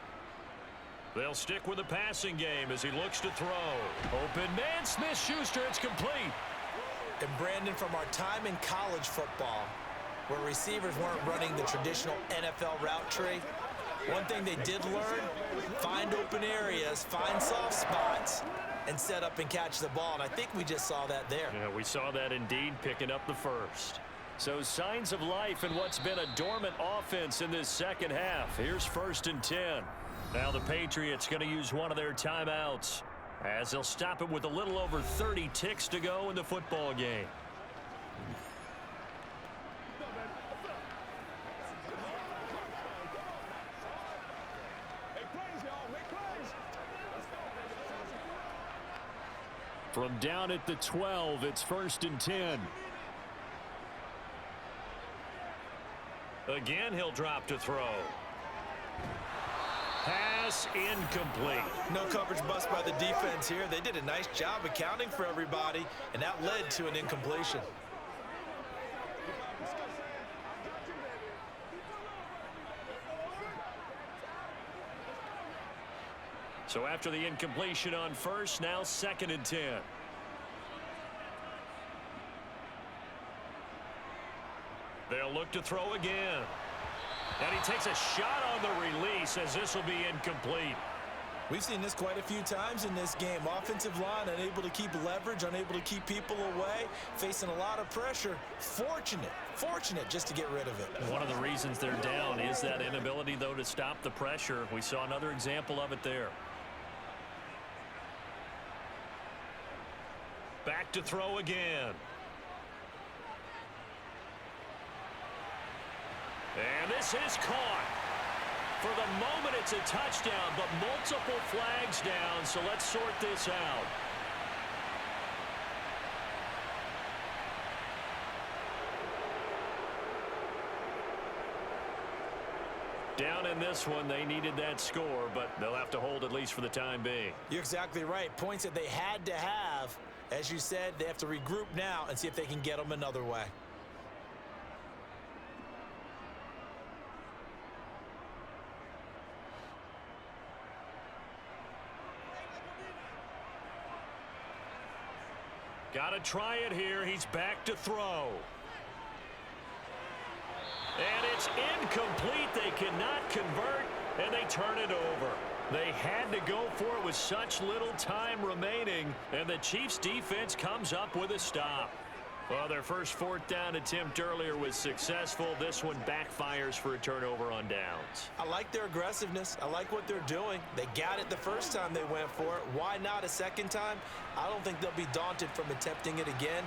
They'll stick with the passing game as he looks to throw. Open man, Smith-Schuster, it's complete. And Brandon, from our time in college football, where receivers weren't running the traditional NFL route tree, one thing they did learn, find open areas, find soft spots, and set up and catch the ball. And I think we just saw that there. Yeah, we saw that indeed, picking up the first. So signs of life in what's been a dormant offense in this second half. Here's 1st and 10. Now the Patriots going to use one of their timeouts, as they'll stop it with a little over 30 ticks to go in the football game. From down at the 12, it's 1st and 10. Again, he'll drop to throw. Pass incomplete. No coverage bust by the defense here. They did a nice job accounting for everybody, and that led to an incompletion. So after the incompletion on first, now 2nd and 10. They'll look to throw again. And he takes a shot on the release as this will be incomplete. We've seen this quite a few times in this game. Offensive line unable to keep leverage, unable to keep people away, facing a lot of pressure. Fortunate just to get rid of it. One of the reasons they're down is that inability, though, to stop the pressure. We saw another example of it there. Back to throw again. And this is caught. For the moment, it's a touchdown, but multiple flags down, so let's sort this out. Down in this one, they needed that score, but they'll have to hold at least for the time being. You're exactly right. Points that they had to have. As you said, they have to regroup now and see if they can get them another way. Got to try it here. He's back to throw. And it's incomplete. They cannot convert, and they turn it over. They had to go for it with such little time remaining, and the Chiefs' defense comes up with a stop. Well, their first 4th down attempt earlier was successful. This one backfires for a turnover on downs. I like their aggressiveness. I like what they're doing. They got it the first time they went for it. Why not a second time? I don't think they'll be daunted from attempting it again.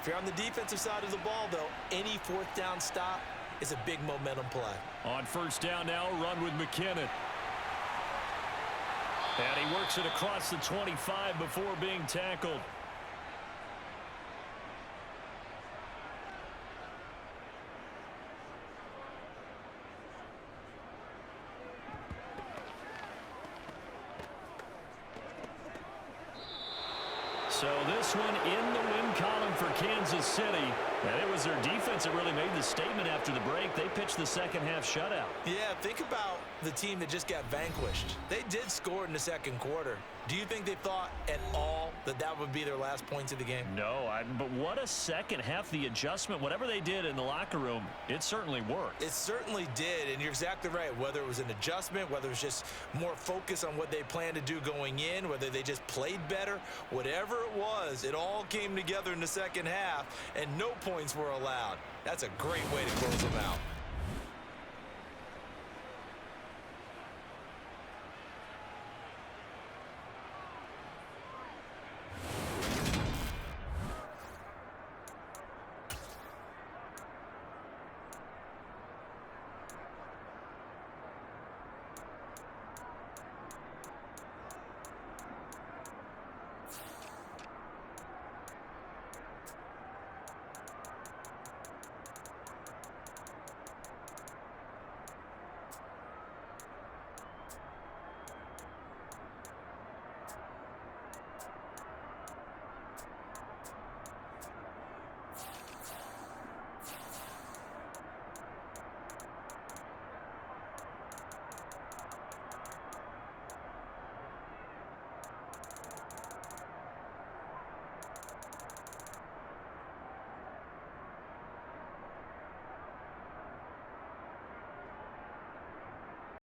If you're on the defensive side of the ball, though, any 4th down stop is a big momentum play. On 1st down now, run with McKinnon. And he works it across the 25 before being tackled. So this one in the win column for Kansas City. And it was their defense that really made the statement after the break. They pitched the second half shutout. Yeah, think about the team that just got vanquished. They did score in the second quarter. Do you think they thought at all that that would be their last points of the game? No, but what a second half. The adjustment, whatever they did in the locker room, it certainly worked. It certainly did, and you're exactly right. Whether it was an adjustment, whether it was just more focus on what they planned to do going in, whether they just played better, whatever it was, it all came together in the second half, and no points were allowed. That's a great way to close them out.